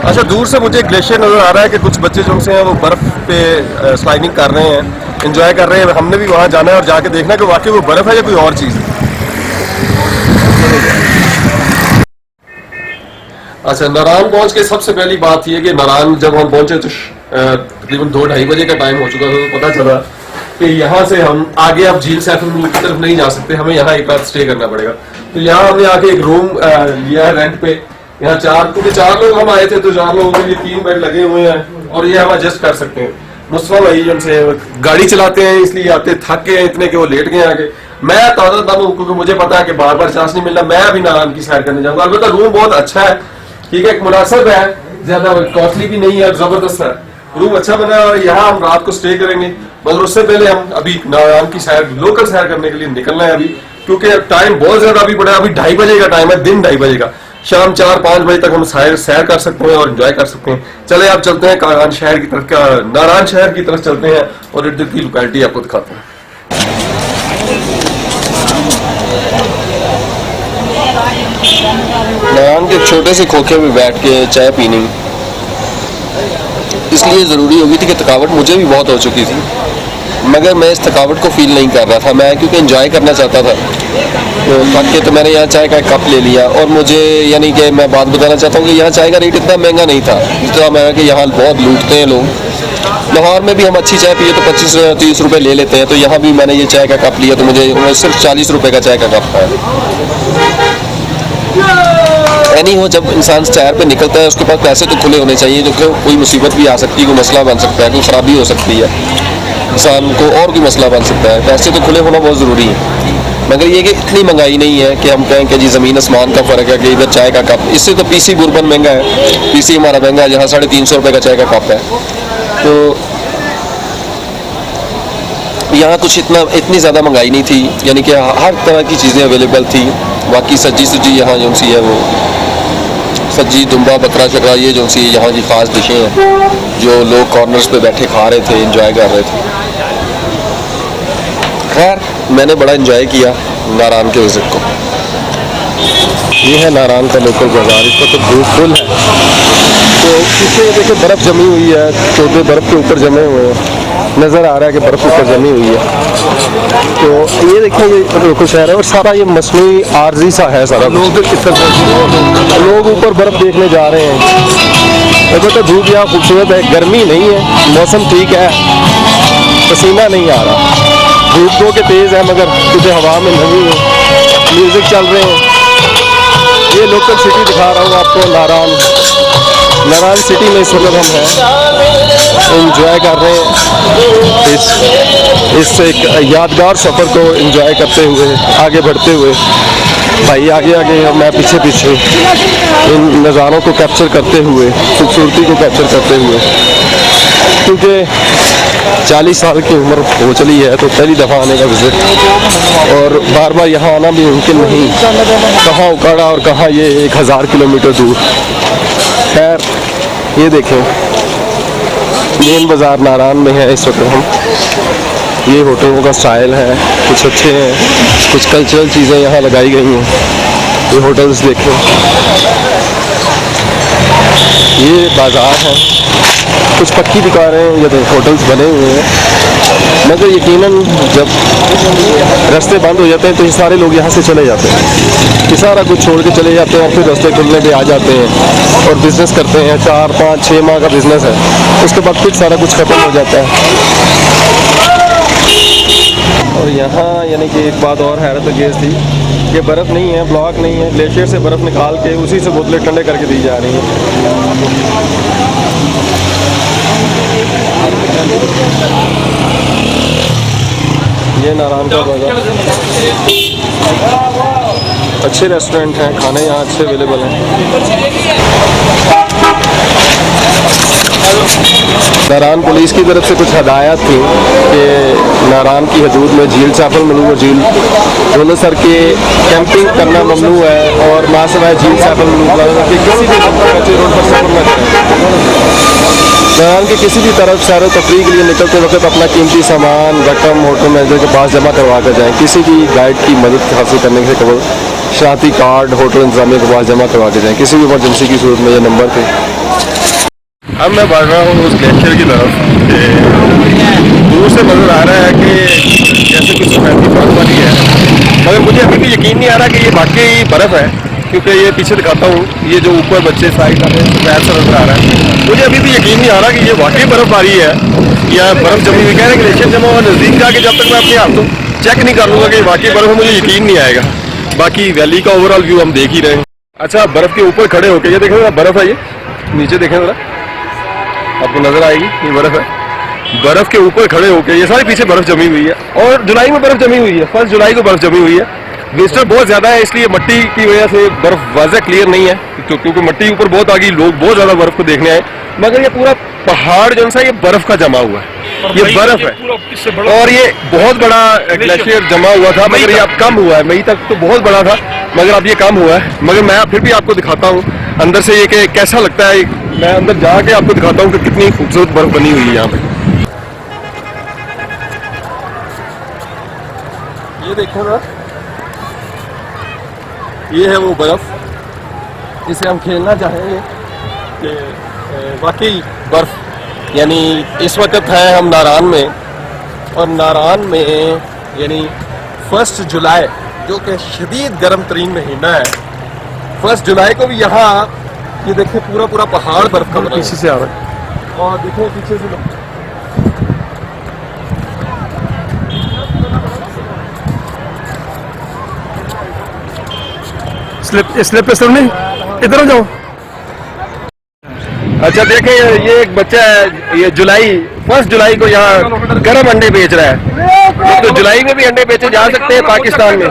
अच्छा दूर से मुझे ग्लेशियर नज़र आ रहा है कि कुछ बच्चे जो से हैं वो बर्फ़ पे स्लाइडिंग कर रहे हैं, एंजॉय कर रहे हैं। हमने भी वहाँ जाना है और जाके देखना है कि वाकई वो बर्फ़ है या कोई और चीज़ है। अच्छा नारान पहुँच के सबसे पहली बात यह कि नारान जब हम पहुँचे तो तकरीबन 2-2:30 बजे का टाइम हो चुका था। तो पता चला कि यहाँ से हम आगे अब झील सैफ अल मलूक की तरफ नहीं जा सकते, हमें यहाँ एक रात स्टे करना पड़ेगा। तो यहाँ हमने आके एक रूम लिया है रेंट पे। यहाँ क्योंकि 4 लोग हम आए थे तो 4 लोगों के लिए 3 बेड लगे हुए हैं और ये हम एडजस्ट कर सकते हैं। मुस्तफा भाई जो से गाड़ी चलाते हैं इसलिए आते थक गए इतने कि वो लेट गए आगे। मैं ताज़ा दम हूँ क्योंकि मुझे पता है कि बार बार चांस नहीं मिलना। मैं अभी नारायण की सैर करने जाऊंगा। अलबत्ता रूम बहुत अच्छा है, ठीक है, एक मुनासिब है, ज्यादा कॉस्टली भी नहीं है, जबरदस्त है, रूम अच्छा बना है और यहाँ हम रात को स्टे करेंगे। मगर उससे पहले हम अभी नारायण की सैर, लोकल सैर करने के लिए निकलना है अभी, क्योंकि टाइम बहुत ज्यादा अभी पड़ा है। अभी 2:30 बजे का टाइम है, दिन 2:30 बजे का। शाम 4-5 बजे तक हम सैर कर सकते हैं और एंजॉय कर सकते हैं। चले आप चलते हैं नारायण शहर की तरफ, नारायण शहर की तरफ चलते हैं और इधर की लोकेलिटी आपको दिखाते हैं। नारायण के छोटे से खोखे में बैठ के चाय पीनी इसलिए ज़रूरी हो गई थी कि थकावट मुझे भी बहुत हो चुकी थी, मगर मैं इस थकावट को फील नहीं कर रहा था। मैं क्योंकि एंजॉय करना चाहता था तो थक के तो मैंने यहाँ चाय का एक कप ले लिया। और मुझे यानी कि मैं बात बताना चाहता हूँ कि यहाँ चाय का रेट इतना महंगा नहीं था जितना महंगा कि यहाँ बहुत लूटते हैं लोग। लाहौर में भी हम अच्छी चाय पिए तो 25-30 रुपये ले लेते हैं, तो यहाँ भी मैंने ये चाय का कप लिया तो मुझे सिर्फ 40 रुपये का चाय का कप है। नहीं हो, जब इंसान सैर पे निकलता है उसके पास पैसे तो खुले होने चाहिए, जो कि कोई मुसीबत भी आ सकती है, कोई मसला बन सकता है, कोई ख़राबी हो सकती है, इंसान को और कोई मसला बन सकता है। पैसे तो खुले होना बहुत ज़रूरी है। मगर ये कि इतनी महंगाई नहीं है कि हम कहें कि जी ज़मीन आसमान का फ़र्क है कि इधर चाय का कप, इससे तो पीसी बुरबन महंगा है, पीसी हमारा महंगा है जहाँ 350 रुपये का चाय का कप है। तो यहाँ कुछ इतनी ज़्यादा महंगाई नहीं थी, यानी कि हर तरह की चीज़ें अवेलेबल थी। बाकी सब्जी यहाँ जो सी है वो सब्जी, दुम्बा, बकरा शकरा, ये जो सी यहाँ की ख़ास डिशें हैं जो लोग कॉर्नर्स पे बैठे खा रहे थे, एंजॉय कर रहे थे। खैर मैंने बड़ा एंजॉय किया नारायण के विज़िट को। ये है नारायण का लोकल बाज़ार, इसका तो धूप फुल है। तो पीछे देखिए बर्फ़ जमी हुई है, छोटे बर्फ़ के ऊपर जमे हुए हैं, नज़र आ रहा है कि बर्फ़ ऊपर जमी हुई है। तो ये देखिए ये लोकल शहर है और सारा ये मसनूई आर्जी सा है सारा। लोग ऊपर बर्फ़ देखने जा रहे हैं। तो धूप यहाँ खूबसूरत है, गर्मी नहीं है, मौसम ठीक है, पसीना नहीं आ रहा। धूप तो के तेज़ है मगर कुछ हवा में नमी है, म्यूज़िक चल रहे हैं। ये लोकल सिटी दिखा रहा हूँ आपको, नारायण सिटी में इस वक्त हम हैं, एंजॉय कर रहे हैं इस एक यादगार सफ़र को एंजॉय करते हुए, आगे बढ़ते हुए। भाई आगे आगे और मैं पीछे पीछे इन नज़ारों को कैप्चर करते हुए, खूबसूरती को कैप्चर करते हुए, क्योंकि 40 साल की उम्र हो चली है तो पहली दफ़ा आने का विज़िट और बार बार यहाँ आना भी मुमकिन नहीं। कहाँ उकाड़ा और कहाँ ये 1000 किलोमीटर दूर। खैर ये देखें मेन बाज़ार नारायण में है इस वक्त हम। ये होटलों का स्टाइल है, कुछ अच्छे हैं, कुछ कल्चरल चीज़ें यहाँ लगाई गई हैं। ये होटल्स देखें, ये बाज़ार है, कुछ पक्की दुकानें या होटल्स बने हुए हैं, मगर यकीनन जब रास्ते बंद हो जाते हैं तो ये सारे लोग यहाँ से चले जाते हैं। ये सारा कुछ छोड़ के चले जाते हैं और फिर रास्ते खुलने पे आ जाते हैं और बिज़नेस करते हैं। 4, 5, 6 माह का बिज़नेस है, उसके बाद फिर सारा कुछ ख़त्म हो जाता है। और यहाँ यानी कि एक बात और हैरत अंगेज़ थी कि बर्फ़ नहीं है, ब्लॉक नहीं है, ग्लेशियर से बर्फ़ निकाल के उसी से बोतलें ठंडे करके दी जा रही हैं। ये नारायण का बाज़ार, अच्छे रेस्टोरेंट हैं, खाने यहाँ अच्छे अवेलेबल हैं। नारायण पुलिस की तरफ से कुछ हदायत थी कि नारायण की हदूद में झील चाफल मनु और झील दोनों सर के कैंपिंग करना ममनू है और ना सिवाय झील चाफल मनु के किसी भी कच्चे रोड पर सफर न करें। नारायण के किसी भी तरफ सैर तफरीह के लिए निकलते वक्त अपना कीमती सामान रकम होटल मैनेजर के पास जमा करवा कर जाएँ। किसी की गाइड की मदद हासिल करने से कबल शनाख्ती कार्ड होटल इंतजामिया के पास जमा करवा के जाएँ। किसी भी इमरजेंसी की सूरत में ये नंबर थे। अब मैं बढ़ रहा हूँ उस ग्लेशियर की तरफ। दूर से नज़र आ रहा है कि जैसे कुछ सफ़ेदी बर्फ वाली है, मगर मुझे अभी भी यकीन नहीं आ रहा कि ये वाकई बर्फ़ है, क्योंकि ये पीछे दिखाता हूँ, ये जो ऊपर बच्चे साइड में सफ़ेद सा नज़र आ रहा है। मुझे अभी भी यकीन नहीं आ रहा कि ये वाकई बर्फ़बारी है या बर्फ़ जमी हुई। कह रहे हैं ग्लेशियर जमा हुआ, नज़दीक जाके जब तक मैं अपने हाथों चेक नहीं कर लूँगा कि वाकई बर्फ़ है, मुझे यकीन नहीं आएगा। बाकी वैली का ओवरऑल व्यू हम देख ही रहे हैं। अच्छा, बर्फ़ के ऊपर खड़े होकर ये देखें, बर्फ़ है, ये नीचे देखें ज़रा, आपको नज़र आएगी, ये बर्फ़ है। बर्फ के ऊपर खड़े होकर, ये सारी पीछे बर्फ जमी हुई है और जुलाई में बर्फ जमी हुई है, 1 जुलाई को बर्फ जमी हुई है। विजिटर बहुत ज्यादा है, इसलिए मट्टी की वजह से बर्फ वाज़ह क्लियर नहीं है, क्योंकि मट्टी ऊपर बहुत आ गई, लोग बहुत ज्यादा बर्फ को देखने आए। मगर ये पूरा पहाड़ जो है ये बर्फ का जमा हुआ है, ये बर्फ है और ये बहुत बड़ा ग्लेशियर जमा हुआ था, मगर ये अब कम हुआ है। मई तक तो बहुत बड़ा था, मगर अब ये कम हुआ है। मगर मैं फिर भी आपको दिखाता हूँ अंदर से ये कि कैसा लगता है। मैं अंदर जाके आपको दिखाता हूँ कि कितनी खूबसूरत बर्फ बनी हुई है यहाँ पे। ये देखो ना, ये है वो बर्फ जिसे हम खेलना चाहेंगे कि वाकई बर्फ। यानी इस वक्त है हम नारान में, और नारान में यानी 1 जुलाई जो कि शदीद गर्म तरीन महीना है, 1 जुलाई को भी यहाँ ये देखिए पूरा पूरा पहाड़ बर्फ का पीछे से आ रहा है। और देखिए पीछे से स्लिप पे सुनने इधर जाओ। अच्छा देखें, ये एक बच्चा है, ये 1 जुलाई को यहाँ गर्म अंडे बेच रहा है। तो जुलाई में भी अंडे बेचे जा सकते हैं पाकिस्तान में।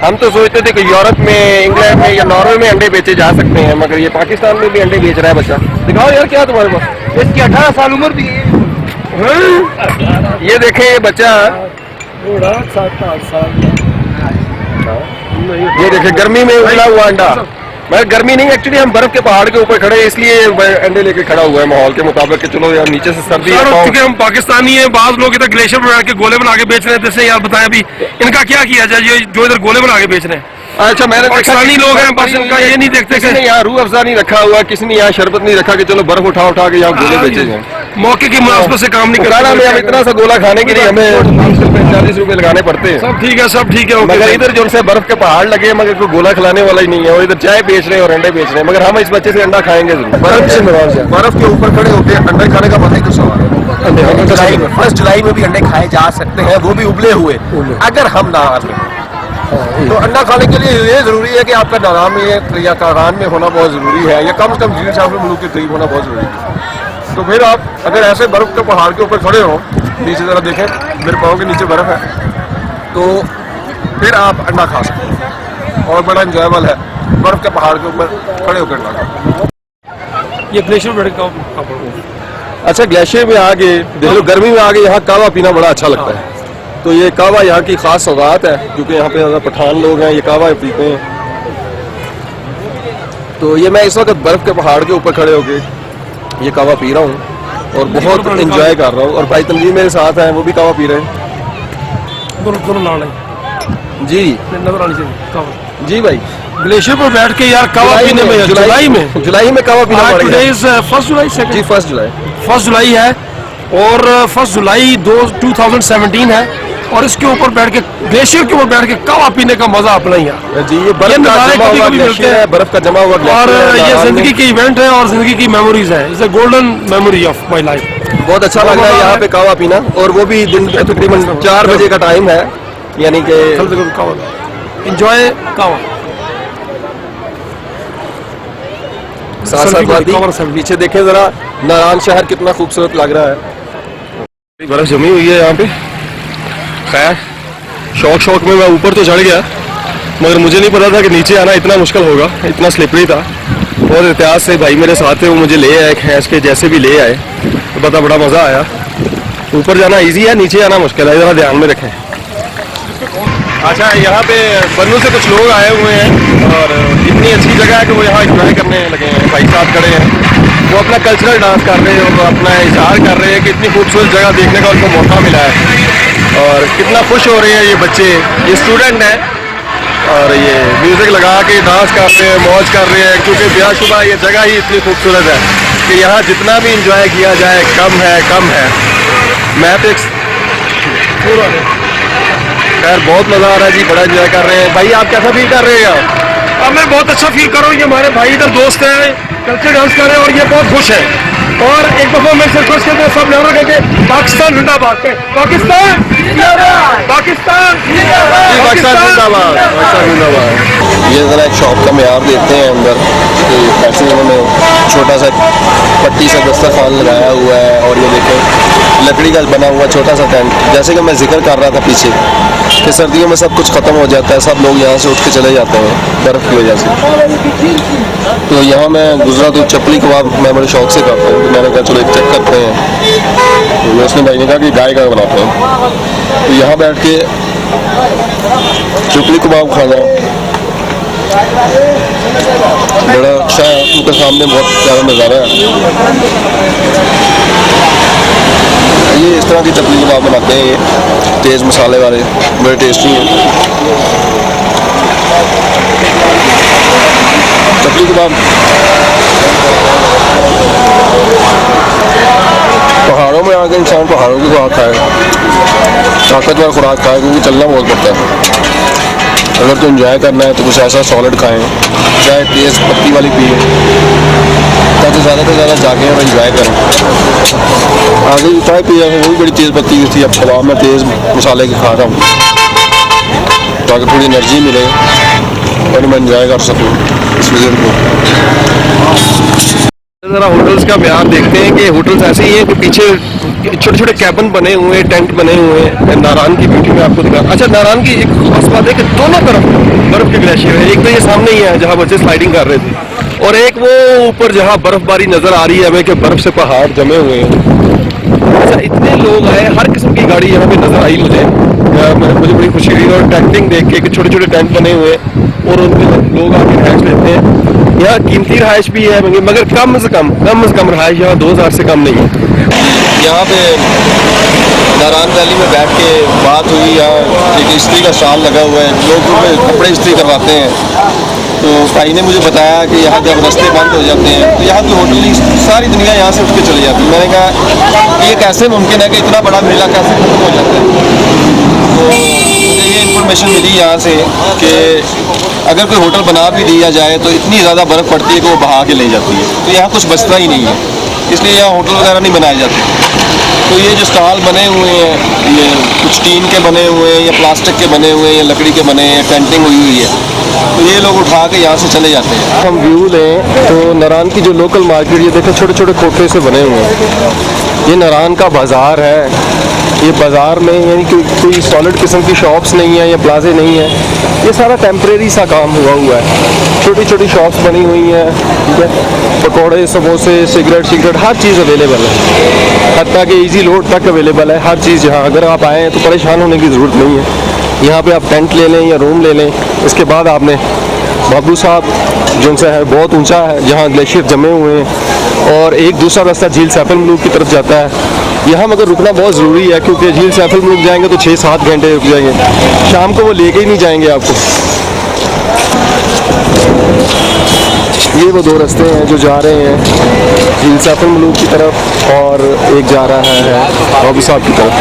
हम तो सोचते थे कि यूरोप में, इंग्लैंड में या नॉर्वे में अंडे बेचे जा सकते हैं, मगर ये पाकिस्तान में भी अंडे बेच रहा है बच्चा। दिखाओ यार क्या तुम्हारे पास। इसकी 18 साल उम्र भी है। ये देखें ये बच्चा, ये देखें गर्मी में उबला हुआ अंडा। मैं गर्मी नहीं, एक्चुअली हम बर्फ के पहाड़ के ऊपर खड़े हैं, इसलिए अंडे लेके खड़ा हुआ है माहौल के मुताबिक कि चलो यार नीचे से सर्दी है। क्योंकि हम पाकिस्तानी हैं, बाज लोग इधर ग्लेशियर पर बैठ के गोले बना के बेच रहे हैं। जैसे यार बताएं अभी इनका क्या किया जाए, ये जो इधर गोले बना के बेच रहे हैं। अच्छा, मैंने पाकिस्तानी लोग हैं, बस इनका ये नहीं देखते किसी ने यहाँ रूह अफ़ज़ा नहीं रखा हुआ, किसी ने यहाँ शरबत नहीं रखा कि चलो बर्फ उठा उठा के यहाँ गोले बेचे जाए। मौके की मुनासबत से काम नहीं करना में हम इतना सा गोला खाने के लिए हमें 40 रुपए लगाने पड़ते हैं। सब ठीक है, सब ठीक है। मगर इधर जो से बर्फ के पहाड़ लगे, मगर कोई गोला खिलाने वाला ही नहीं है, और इधर चाय बेच रहे हैं और अंडे बेच रहे हैं। मगर हम इस बच्चे से अंडा खाएंगे जरूर। बर्फ के ऊपर खड़े होकर अंडे खाने का मजा ही कुछ सवाल है। 1 जुलाई में भी अंडे खाए जा सकते हैं, वो भी उबले हुए, अगर हम नाराज हैं। तो अंडा खाने के लिए ये जरूरी है कि आपका नारान में या कारान में होना बहुत जरूरी है, या कम से कम जीरो शामिल मुल्क के करीब होना बहुत जरूरी है। तो फिर आप अगर ऐसे बर्फ के पहाड़ के ऊपर खड़े हो, नीचे जरा देखें, मेरे पाँव के नीचे बर्फ है, तो फिर आप अंडा खा सकते हैं और बड़ा इंजॉयबल है बर्फ के पहाड़ के ऊपर खड़े होकर अंडा खाना। ये ग्लेशियर बैठ का। अच्छा, ग्लेशियर में आगे देख लो, गर्मी में आगे यहाँ कावा पीना बड़ा अच्छा लगता है। तो ये कावा यहाँ की खास सौगात है, क्योंकि यहाँ पे ज़्यादा पठान लोग हैं, ये कावा पीते हैं। तो ये मैं इस वक्त बर्फ के पहाड़ के ऊपर खड़े होके ये कावा पी रहा हूँ और बहुत एंजॉय कर रहा हूँ। और भाई तनवीर मेरे साथ हैं, वो भी कावा पी रहे हैं। दोनों लाल जी नजर आनी चाहिए कावा। जी भाई, ग्लेशियर पर बैठ के यार कावा पीने में जुलाई में कावा पीना पड़ेगा। 1 जुलाई जी 1 जुलाई है, और 1 जुलाई 2017 है, और इसके ऊपर बैठ के ग्लेशियर के ऊपर बैठ के कावा पीने का मजा अपना ही है जी। ये बर्फ का जमा हुआ ग्लेशियर है, बर्फ का जमा हुआ और ये जिंदगी की इवेंट है और जिंदगी की मेमोरीज है। It's a golden memory of my life. बहुत अच्छा लग रहा है यहाँ पे कावा पीना, और वो भी दिन के तकरीबन 4 बजे का टाइम है, यानी कि एंजॉय कावा। साथ साथ पीछे देखें जरा, नारान शहर कितना खूबसूरत लग रहा है। बर्फ जमी हुई है यहाँ पे। खैर शौक में मैं ऊपर तो चढ़ गया, मगर मुझे नहीं पता था कि नीचे आना इतना मुश्किल होगा, इतना स्लिपरी था। बहुत एहतियात से भाई मेरे साथ थे, वो मुझे ले आए, खींच के जैसे भी ले आए, तो पता बड़ा मज़ा आया। ऊपर जाना इजी है, नीचे आना मुश्किल है, ज़रा ध्यान में रखें। अच्छा, यहाँ पे बन्नू से कुछ लोग आए हुए हैं और इतनी अच्छी जगह है कि वो यहाँ इंजॉय करने लगे हैं। भाई साहब खड़े हैं, वो अपना कल्चरल डांस कर रहे हैं और वो अपना इजहार कर रहे हैं कि इतनी खूबसूरत जगह देखने का उनको मौका मिला है, और कितना खुश हो रहे हैं ये बच्चे। ये स्टूडेंट हैं और ये म्यूज़िक लगा के डांस कर रहे हैं, मौज कर रहे हैं, क्योंकि बेशुबा ये जगह ही इतनी खूबसूरत है कि यहाँ जितना भी इंजॉय किया जाए कम है। मैं तो पूरा खैर बहुत मज़ा आ रहा है जी, बड़ा इंजॉय कर रहे हैं। भाई आप कैसा फील कर रहे हैं? अब मैं बहुत अच्छा फील कर रहा हूँ। ये हमारे भाई इधर दोस्त हैं, कल्चर डांस कर रहे हैं और ये बहुत खुश है। और एक दफा मैं सिर्फ खुश करते हैं सब नारा करके पाकिस्तान जिंदाबाद के, पाकिस्तान जिंदाबाद, पाकिस्तान जिंदाबाद, पाकिस्तान जिंदाबाद, पाकिस्तान जिंदाबाद। ये जरा एक शॉप का म्यार देते हैं अंदर, पैसे उन्होंने छोटा सा पट्टी सा दस्तरखान लगाया हुआ है, और ये देखें लकड़ी का बना हुआ छोटा सा टेंट। जैसे कि मैं जिक्र कर रहा था पीछे कि सर्दियों में सब कुछ ख़त्म हो जाता है, सब लोग यहाँ से उठ के चले जाते हैं बर्फ़ की वजह से। तो यहाँ मैं गुजरा तो चपली कबाब मैं बड़े शौक से खाता हूँ, तो मैंने कहा चलो एक चेक करते हैं। तो उसने भाई ने कहा कि गाय का बनाते हैं, तो यहाँ बैठ के चपली कबाब खाना बड़ा अच्छा है। उनके सामने बहुत प्यारा नज़ारा है। ये इस तरह की चपली कबाब बनाते हैं, ये तेज़ मसाले वाले बड़े टेस्टी हैं। चपली कबाब पहाड़ों में आके इंसान पहाड़ों की खुराक खाए, ताकतवर खुराक खाए, क्योंकि चलना बहुत पड़ता है। अगर तो एंजॉय करना है तो कुछ ऐसा सॉलिड खाएं, चाहे तेज़ पत्ती वाली पिए, ताकि ज़्यादा से ज़्यादा जाके हम एंजॉय करें। आगे चाय पिया है वो भी बड़ी तेज़ पत्ती की थी, अब कबाब में तेज़ मसाले की खा रहा हूँ ताकि थोड़ी एनर्जी मिले और मैं एंजॉय कर सकूँ इस विजिट को। ज़रा होटल्स का प्यार देखते हैं कि होटल्स ऐसे ही हैं कि पीछे छोटे छोटे कैबिन बने हुए हैं, टेंट बने हुए हैं। नारायण की ब्यूटी में आपको दिखा। अच्छा, नारायण की एक खास बात है कि दोनों तरफ बर्फ के ग्लेशियर है। एक तो ये सामने ही है जहाँ बच्चे स्लाइडिंग कर रहे थे, और एक वो ऊपर जहाँ बर्फबारी नजर आ रही है हमें कि बर्फ से पहाड़ जमे हुए हैं। अच्छा, इतने लोग आए, हर किस्म की गाड़ी यहाँ पे नजर आई मुझे बड़ी खुशी हुई। और टेंटिंग देख के छोटे छोटे टेंट बने हुए हैं और उनके लोग आके रहायश लेते हैं। यहाँ कीमती रहायश भी है, मगर कम से कम रहायश यहाँ 2000 से कम नहीं है। यहाँ पे नारायण वैली में बैठ के बात हुई, यहाँ एक इस्त्री का स्टॉल लगा हुआ है, लोग कपड़े इस्त्री करवाते हैं। तो भाई ने मुझे बताया कि यहाँ जब रास्ते बंद हो जाते हैं तो यहाँ की होटल की सारी दुनिया यहाँ से उठ के चली जाती है। मैंने कहा कि ये कैसे मुमकिन है कि इतना बड़ा मेला कैसे खत्म हो जाता है। तो मुझे ये इन्फॉर्मेशन मिली यहाँ से कि अगर कोई होटल बना भी दिया जाए तो इतनी ज़्यादा बर्फ़ पड़ती है कि वो बहा के ले जाती है, तो यहाँ कुछ बचता ही नहीं है, इसलिए यहाँ होटल वगैरह नहीं बनाए जाते। तो ये जो स्टॉल बने हुए हैं, ये कुछ टीन के बने हुए हैं या प्लास्टिक के बने हुए हैं या लकड़ी के बने हैं, टेंटिंग हुई हुई है, तो ये लोग उठा के यहाँ से चले जाते हैं। हम व्यू लें तो नारायण की जो लोकल मार्केट, ये देखें छोटे छोटे खोखे से बने हुए हैं। ये नारायण का बाज़ार है। ये बाज़ार में यानी कि कोई सॉलिड किस्म की शॉप्स नहीं है या प्लाजे नहीं है, ये सारा टेम्परेरी सा काम हुआ है। छोटी छोटी शॉप्स बनी हुई हैं, ठीक है, पकौड़े, समोसे, सिगरेट हर चीज़ अवेलेबल है, हत्ता कि ईजी लोड तक अवेलेबल है हर चीज़ यहाँ। अगर आप आएँ तो परेशान होने की ज़रूरत नहीं है। यहाँ पे आप टेंट ले लें या रूम ले लें। इसके बाद आपने बाबू साहब जो है बहुत ऊंचा है, जहाँ ग्लेशियर जमे हुए हैं, और एक दूसरा रास्ता झील सैफल मलूक की तरफ जाता है। यहाँ मगर रुकना बहुत ज़रूरी है, क्योंकि झील सैफल मलूक जाएंगे तो 6-7 घंटे रुक जाएंगे, शाम को वो लेके ही नहीं जाएंगे आपको। ये वो 2 रास्ते हैं जो जा रहे हैं झील सैफल मलूक की तरफ, और एक जा रहा है बाबू साहब की तरफ।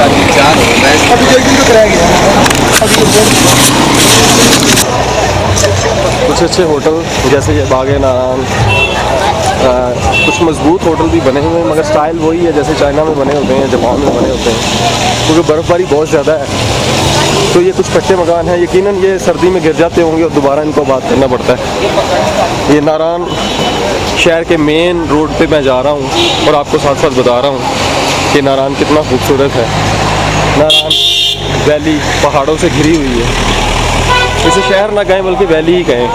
कुछ अच्छे होटल जैसे ये बागे नारायण, कुछ मजबूत होटल भी बने हुए हैं, मगर स्टाइल वही है जैसे चाइना में बने होते हैं, जापान में बने होते हैं, क्योंकि बर्फ़बारी बहुत ज़्यादा है। तो ये कुछ कच्चे मकान हैं, यकीनन ये सर्दी में गिर जाते होंगे और दोबारा इनको आबाद करना पड़ता है। ये नारायण शहर के मेन रोड पे मैं जा रहा हूँ और आपको साथ साथ बता रहा हूँ कि नारायण कितना खूबसूरत है। नारायण वैली पहाड़ों से घिरी हुई है, इसे शहर ना कहें बल्कि वैली ही कहें,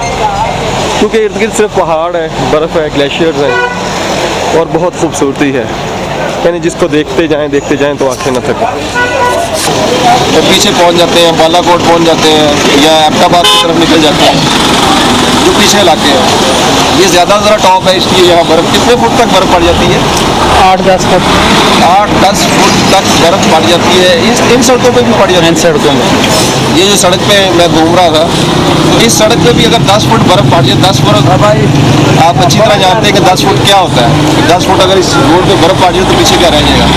क्योंकि इर्द गिर्द सिर्फ पहाड़ है, बर्फ़ है, ग्लेशियर्स हैं और बहुत खूबसूरती है। यानी जिसको देखते जाएं तो आंखें न थकें। तो पीछे पहुंच जाते हैं, बालाकोट पहुंच जाते हैं या अहमदाबाद की तरफ निकल जाते हैं, जो पीछे इलाके हैं। ये ज़्यादा टॉप है, इसलिए यहाँ बर्फ़ कितने फुट तक बर्फ़ पड़ जाती है? 8-10 फुट 8-10 फुट तक बर्फ़ पड़ जाती है। इन सड़कों पे भी पड़ जाती है। इन सड़कों में ये जो सड़क पे मैं घूम रहा था, तो इस सड़क पे भी अगर 10 फुट बर्फ़ पड़ जाए, 10 फुट, भाई आप अच्छी तरह जानते हैं कि 10 फुट क्या होता है। 10 फुट अगर इस रोड पे बर्फ़ पड़ जाए तो पीछे क्या रह जाएगा।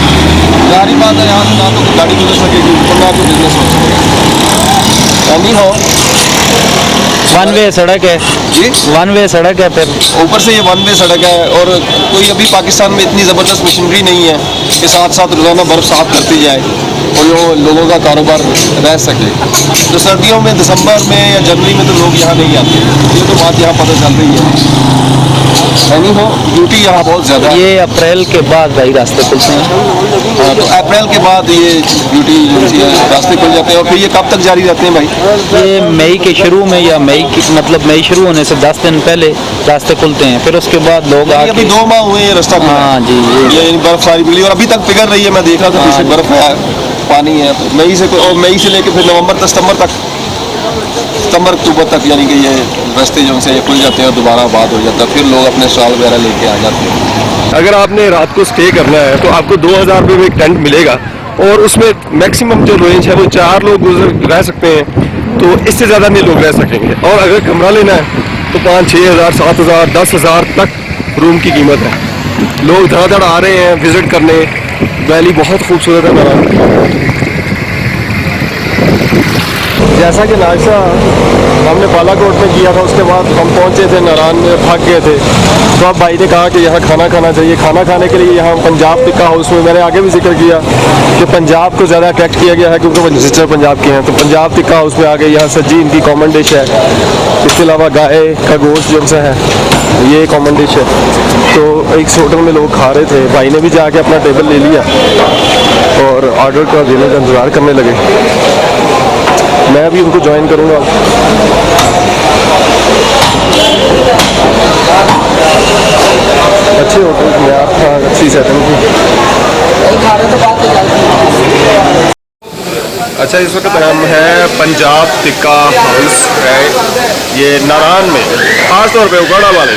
जारी बात है, यहाँ से ना तो गाड़ी गुजर सकेगी, ना तो बिजनेस हो सकेगा। नहीं हो वन वे सड़क है, जी वन वे सड़क है फिर। ऊपर से ये वन वे सड़क है और कोई अभी पाकिस्तान में इतनी ज़बरदस्त मशीनरी नहीं है कि साथ साथ रोज़ाना बर्फ़ साफ करती जाए और जो लोगों का कारोबार रह सके। तो सर्दियों में दिसंबर में या जनवरी में तो लोग यहाँ नहीं आते, ये तो बात यहाँ पता चल रही है। नहीं हो ड्यूटी यहाँ बहुत ज़्यादा है। ये अप्रैल के बाद भाई रास्ते खुलते हैं। हाँ, तो अप्रैल के बाद ये ड्यूटी जो है रास्ते खुल जाते हैं और फिर ये कब तक जारी रहते हैं भाई? ये मई के शुरू में या मई की मतलब मई शुरू होने से 10 दिन पहले रास्ते खुलते हैं, फिर उसके बाद लोग अभी आके 2 माह हुए ये रास्ता खुला है। हाँ जी ये बर्फबारी मिली और अभी तक पिघल रही है, मैं देख रहा था पीछे बर्फ है, पानी है। तो मई से और मई से लेकर फिर नवंबर तक सितंबर अक्टूबर तक यानी कि ये रास्ते जो से खुल जाते हैं और दोबारा आबाद हो जाता है, फिर लोग अपने स्टॉल वगैरह लेके आ जाते हैं। अगर आपने रात को स्टे करना है तो आपको 2000 रुपये में एक टेंट मिलेगा और उसमें मैक्सिमम जो रेंज है वो 4 लोग रह सकते हैं, तो इससे ज़्यादा नहीं लोग रह सकेंगे। और अगर कमरा लेना है तो 5-6 हज़ार 7 हज़ार 10 हज़ार तक रूम की कीमत है। लोग धड़ाधड़ आ रहे हैं विज़िट करने। वैली बहुत खूबसूरत है नारायण। जैसा कि नाश्ता हमने बालाकोट में किया था, उसके बाद हम पहुंचे थे नारायण में, थक गए थे, तो अब भाई ने कहा कि यहाँ खाना खाना चाहिए। खाना खाने के लिए यहाँ पंजाब टिक्का हाउस में, मैंने आगे भी जिक्र किया कि पंजाब को ज़्यादा अट्रैक्ट किया गया है क्योंकि वो सिस्टर पंजाब के हैं, तो पंजाब टिक्का हाउस में आ गए। यहाँ सज्जी इनकी कॉमन डिश है, इसके अलावा गाय का गोश्त जो सा है ये कॉमन डिश है। तो एक होटल में लोग खा रहे थे, भाई ने भी जाके अपना टेबल ले लिया और ऑर्डर का देने का इंतज़ार करने लगे। मैं भी उनको ज्वाइन करूँगा। अच्छे होटल में आप अच्छी सेटिंग थी। अच्छा, इस वक्त हम हैं पंजाब टिक्का हाउस है ये नारायण में, खास तौर पे उकाड़ा वाले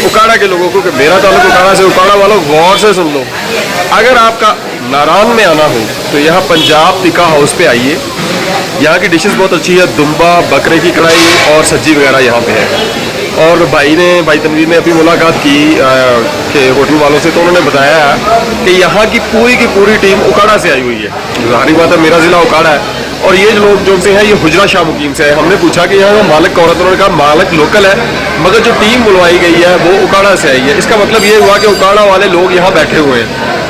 उकाड़ा के लोगों को, कि मेरा ताल्लुक उकाड़ा से, उकाड़ा वालों गौर से सुन लो। अगर आपका नारायण में आना हो तो यहाँ पंजाब टिक्का हाउस पे आइए। यहाँ की डिशेस बहुत अच्छी है, दुम्बा, बकरे की कढ़ाई और सब्जी वगैरह यहाँ पे है। और भाई तनवीर ने अभी मुलाकात की के होटल वालों से, तो उन्होंने बताया कि यहाँ की पूरी टीम उकाड़ा से आई हुई है। जाहिर बात है, मेरा ज़िला उकाड़ा है और ये लोग जो से हैं ये हुजरा शाह मुकीम से है। हमने पूछा कि यहाँ मालिक कौन है, तो उन्होंने कहा मालिक लोकल है, मगर जो टीम बुलवाई गई है वो उकाड़ा से आई है। इसका मतलब ये हुआ कि उकाड़ा वाले लोग यहाँ बैठे हुए हैं।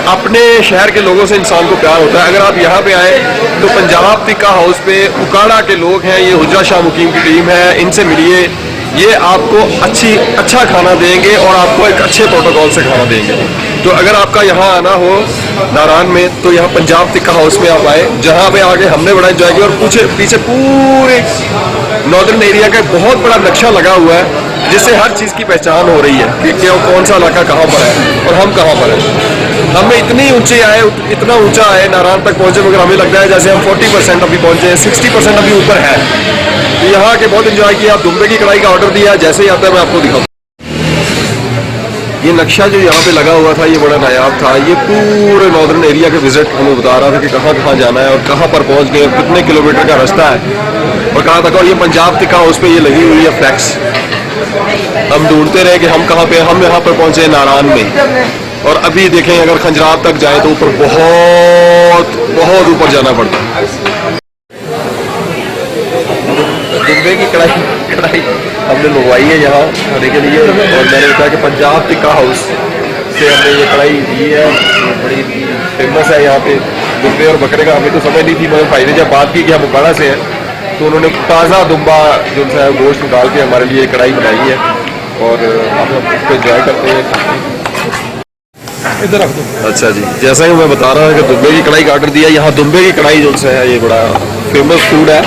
अपने शहर के लोगों से इंसान को प्यार होता है। अगर आप यहाँ पे आए तो पंजाब टिक्का हाउस पे उकाड़ा के लोग हैं, ये हुजरा शाह मुकीम की टीम है, इनसे मिलिए। ये आपको अच्छा खाना देंगे और आपको एक अच्छे प्रोटोकॉल से खाना देंगे। तो अगर आपका यहाँ आना हो नारायण में तो यहाँ पंजाब टिक्का हाउस में आप आए, जहाँ पे आगे हमने बड़ा एंजॉय किया। और पीछे पूरे नॉर्दर्न एरिया का बहुत बड़ा नक्शा लगा हुआ है जिससे हर चीज़ की पहचान हो रही है कि कौन सा इलाका कहाँ पर है और हम कहाँ पर हैं। हमें इतनी ऊंचे आए, इतना ऊंचा आए नारायण तक पहुँचे, मगर हमें लगता है जैसे हम 40% अभी पहुँचे हैं, 60% अभी ऊपर है। तो यहाँ के बहुत एंजॉय किया। दुम्बे की कढ़ाई का ऑर्डर दिया, जैसे ही आता है मैं आपको दिखाऊँ। ये नक्शा जो यहाँ पे लगा हुआ था ये बड़ा नायाब था। ये पूरे नॉर्दर्न एरिया के विजिट हमें बता रहा था कि कहाँ जाना है और कहाँ पर पहुँच गए, कितने किलोमीटर का रास्ता है और कहाँ तक। और ये पंजाब टिक्का हाउस पे ये लगी हुई है फ्लैक्स। हम ढूंढते रहे कि हम कहाँ पे, हम यहाँ पर पहुँचे नारायण में। और अभी देखें अगर खंजरात तक जाए तो ऊपर बहुत ऊपर जाना पड़ता है। दुम्बे की कढ़ाई हमने मंगवाई है यहाँ खाने के लिए और मैंने बताया कि पंजाब टिक्का हाउस से हमने ये कढ़ाई दी है, बड़ी फेमस है यहाँ पे। दुम्बे और बकरे का हमें तो समझ नहीं थी, मगर भाई ने जब बात की कि हम उकाड़ा से हैं तो उन्होंने ताज़ा दुम्बा जो है गोश्त निकाल के हमारे लिए कढ़ाई बनाई है और हम उसको एंजॉय करते हैं। इधर रख दो। अच्छा जी, जैसा कि मैं बता रहा था कि दुम्बे की कढ़ाई का ऑर्डर दिया। यहाँ दुम्बे की कढ़ाई जो है ये बड़ा फेमस फूड है,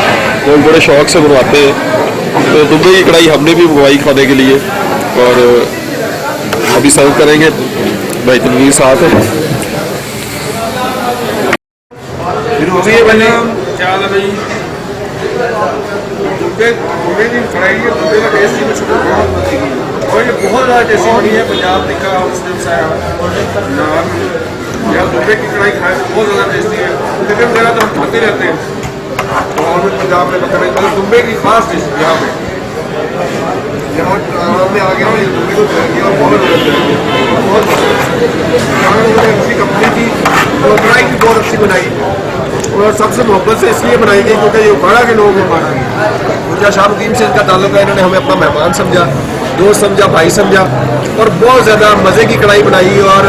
लोग बड़े शौक से बनवाते हैं। तो दुम्बे की कढ़ाई हमने भी मंगवाई खाने के लिए और अभी सर्व करेंगे। भाई तनवीर साथ है। दुम्बे की कढ़ाई है, दुम्बे का टेस्ट ही कुछ और ये बहुत ज़्यादा टेस्टी बनी है। पंजाब टिक्का हाउस यार दुम्बे की कढ़ाई खाए तो बहुत ज़्यादा टेस्टी है। चिकन वगैरह तो हम खाते रहते हैं और भी पंजाब में बकरे, मतलब दुम्बे की खास डिश यहाँ पे। यहाँ में आ गया हूँ, ये दुम्बे को ट्राई किया और बहुत अच्छी कंपनी की और कढ़ाई भी बहुत अच्छी बनाई और सबसे मोहब्बत से इसलिए बनाई गई क्योंकि ये उकाड़ा के लोग हैं। खुजा शामुद्दीन से इनका ताल्लुक है, इन्होंने हमें अपना मेहमान समझा, दोस्त समझा, भाई समझा और बहुत ज़्यादा मज़े की कढ़ाई बनाई और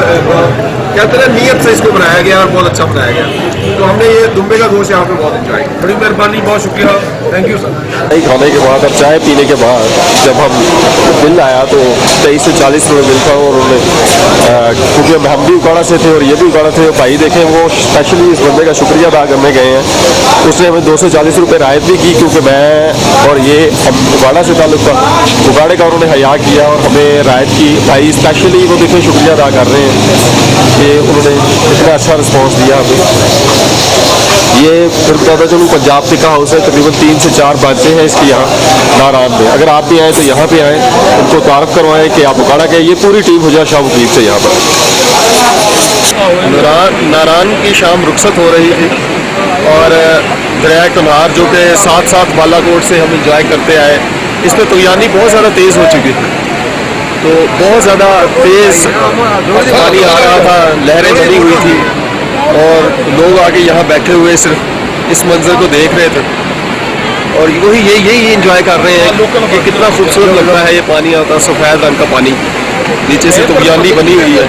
कहते हैं नीयत से इसको बनाया गया और बहुत अच्छा बनाया गया। तो हमने ये दुम्बे का गोश्त यहाँ पे बहुत इंजॉय किया। बड़ी मेहरबानी, बहुत शुक्रिया, थैंक यू सर। चाय खाने के बाद और चाय पीने के बाद जब हम बिल आया तो 23 से 40 रुपये बिल था और उन्होंने क्योंकि हम भी उकाड़ा से थे और ये भी उकाड़ा थे, भाई देखें वो स्पेशली इस बंदे का शुक्रिया अदा करने गए हैं। उसने हमें 240 रुपये रायत भी की क्योंकि मैं और ये हम उकाड़ा से ताल्लुक़ था, उकाड़े का उन्होंने हया किया और हमें रायत की। भाई स्पेशली वो देखें शुक्रिया अदा कर रहे हैं कि उन्होंने इतना अच्छा रिस्पॉन्स दिया हमें। ये फिर बताता चलूँ पंजाब टिक्का हाउस है, तकरीबन 3 से 4 ब्रांचें हैं इसकी यहाँ नारायण में। अगर आप भी आएँ तो यहाँ पे आएँ, उनको तारफ़ करवाएं कि आप उकाड़ा के। ये पूरी टीम हुजा शाह वकील से यहाँ पर नारायण की शाम रुखसत हो रही थी और दरिया कनार जो कि साथ साथ बालाकोट से हम इंजॉय करते आए, इस पर तुगयानी बहुत ज़्यादा तेज़ हो चुकी थी। तो बहुत ज़्यादा तेज़ पानी आ रहा था, लहरें बनी हुई थी और लोग आके यहाँ बैठे हुए सिर्फ इस मंजर को देख रहे थे और वही यही इंजॉय कर रहे हैं कि कितना खूबसूरत लग रहा है। ये पानी आता है सफ़ेद रंग का पानी, नीचे से तुगयानी बनी हुई है,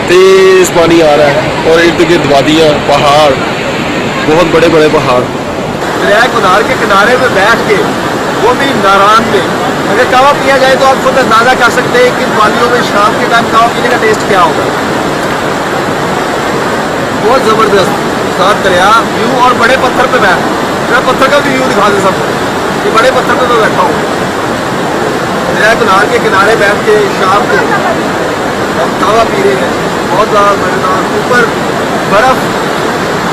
तेज़ पानी आ रहा है और इर्द गिर्द वादियाँ, पहाड़, बहुत बड़े बड़े पहाड़। दरिया कुनार के किनारे पे बैठ के, वो भी नारायण में, अगर कहवा पिया जाए तो आप खुद अंदाज़ा कर सकते हैं कि वादियों में शाम के टाइम कहवा पीने का टेस्ट क्या होगा। बहुत ज़बरदस्त, साथ दरिया व्यू और बड़े पत्थर पे बैठ, मैं पत्थर का भी व्यू दिखा दूँ सबको कि बड़े पत्थर पे मैं बैठा हूँ। दरिया कुनार के किनारे बैठ के शाम को हम कहवा पी रहे हैं, बहुत ज़्यादा मज़ेदार। ऊपर बर्फ़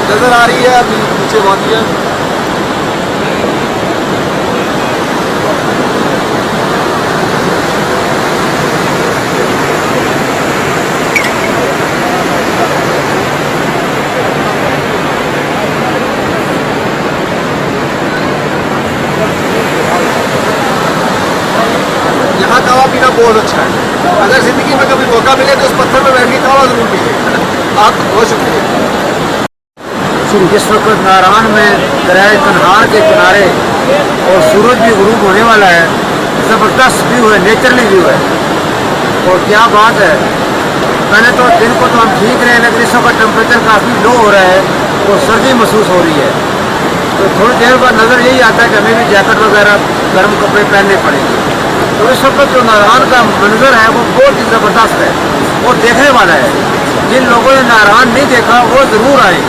नज़र आ रही है, अभी नीचे वादियाँ। यहाँ कहवा पीना बहुत अच्छा है, अगर ज़िंदगी में कभी मौका मिले तो उस पत्थर में बैठ के कहवा ज़रूर पीजिए। आपको बहुत शुक्रिया। इस वक्त नारायण में दरिया कन्हार के किनारे और सूरज भी गुरूब होने वाला है। ज़बरदस्त व्यू है, नेचुरली व्यू है और क्या बात है। पहले तो दिन को तो हम ठीक रहे, लेकिन इस वक्त टेम्परेचर काफ़ी लो हो रहा है और सर्दी महसूस हो रही है। तो थोड़ी देर बाद नज़र यही आता है कि हमें भी जैकेट वगैरह गर्म कपड़े पहनने पड़ेंगे। तो इस वक्त जो नारायण का मंजर है वो बहुत ही ज़बरदस्त है और देखने वाला है। जिन लोगों ने नारायण नहीं देखा वो ज़रूर आए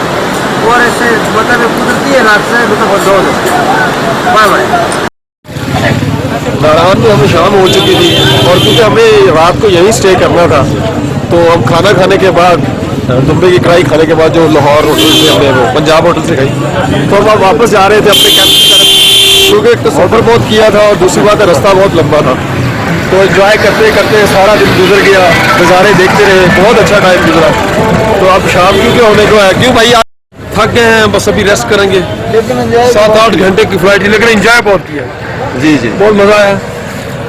और ऐसे मतलब कुदरती इलाके से मतलब बाय। नारायण में हमें शाम हो चुकी थी और क्योंकि हमें रात को यहीं स्टे करना था तो हम खाना खाने के बाद दुम्बे की कढ़ाई खाने के बाद जो लाहौर होटल से हमने वो पंजाब होटल से खाई, तो हम वापस जा रहे थे अपने कैंप की तरफ क्योंकि एक तो सफ़र बहुत किया था और दूसरी बात है रास्ता बहुत लंबा था। तो एंजॉय करते करते सारा दिन गुजर गया, नज़ारे देखते रहे, बहुत अच्छा टाइम गुजरा। तो अब शाम क्योंकि होने को है, क्यों भाई थक गए हैं, बस अभी रेस्ट करेंगे। 7-8 घंटे की फ्लाइट थी लेकिन एंजॉय बहुत किया। जी जी, बहुत मज़ा आया,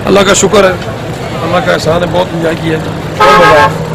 अल्लाह का शुक्र है, अल्लाह का एहसान है, बहुत एंजॉय किया, बहुत मज़ा आया।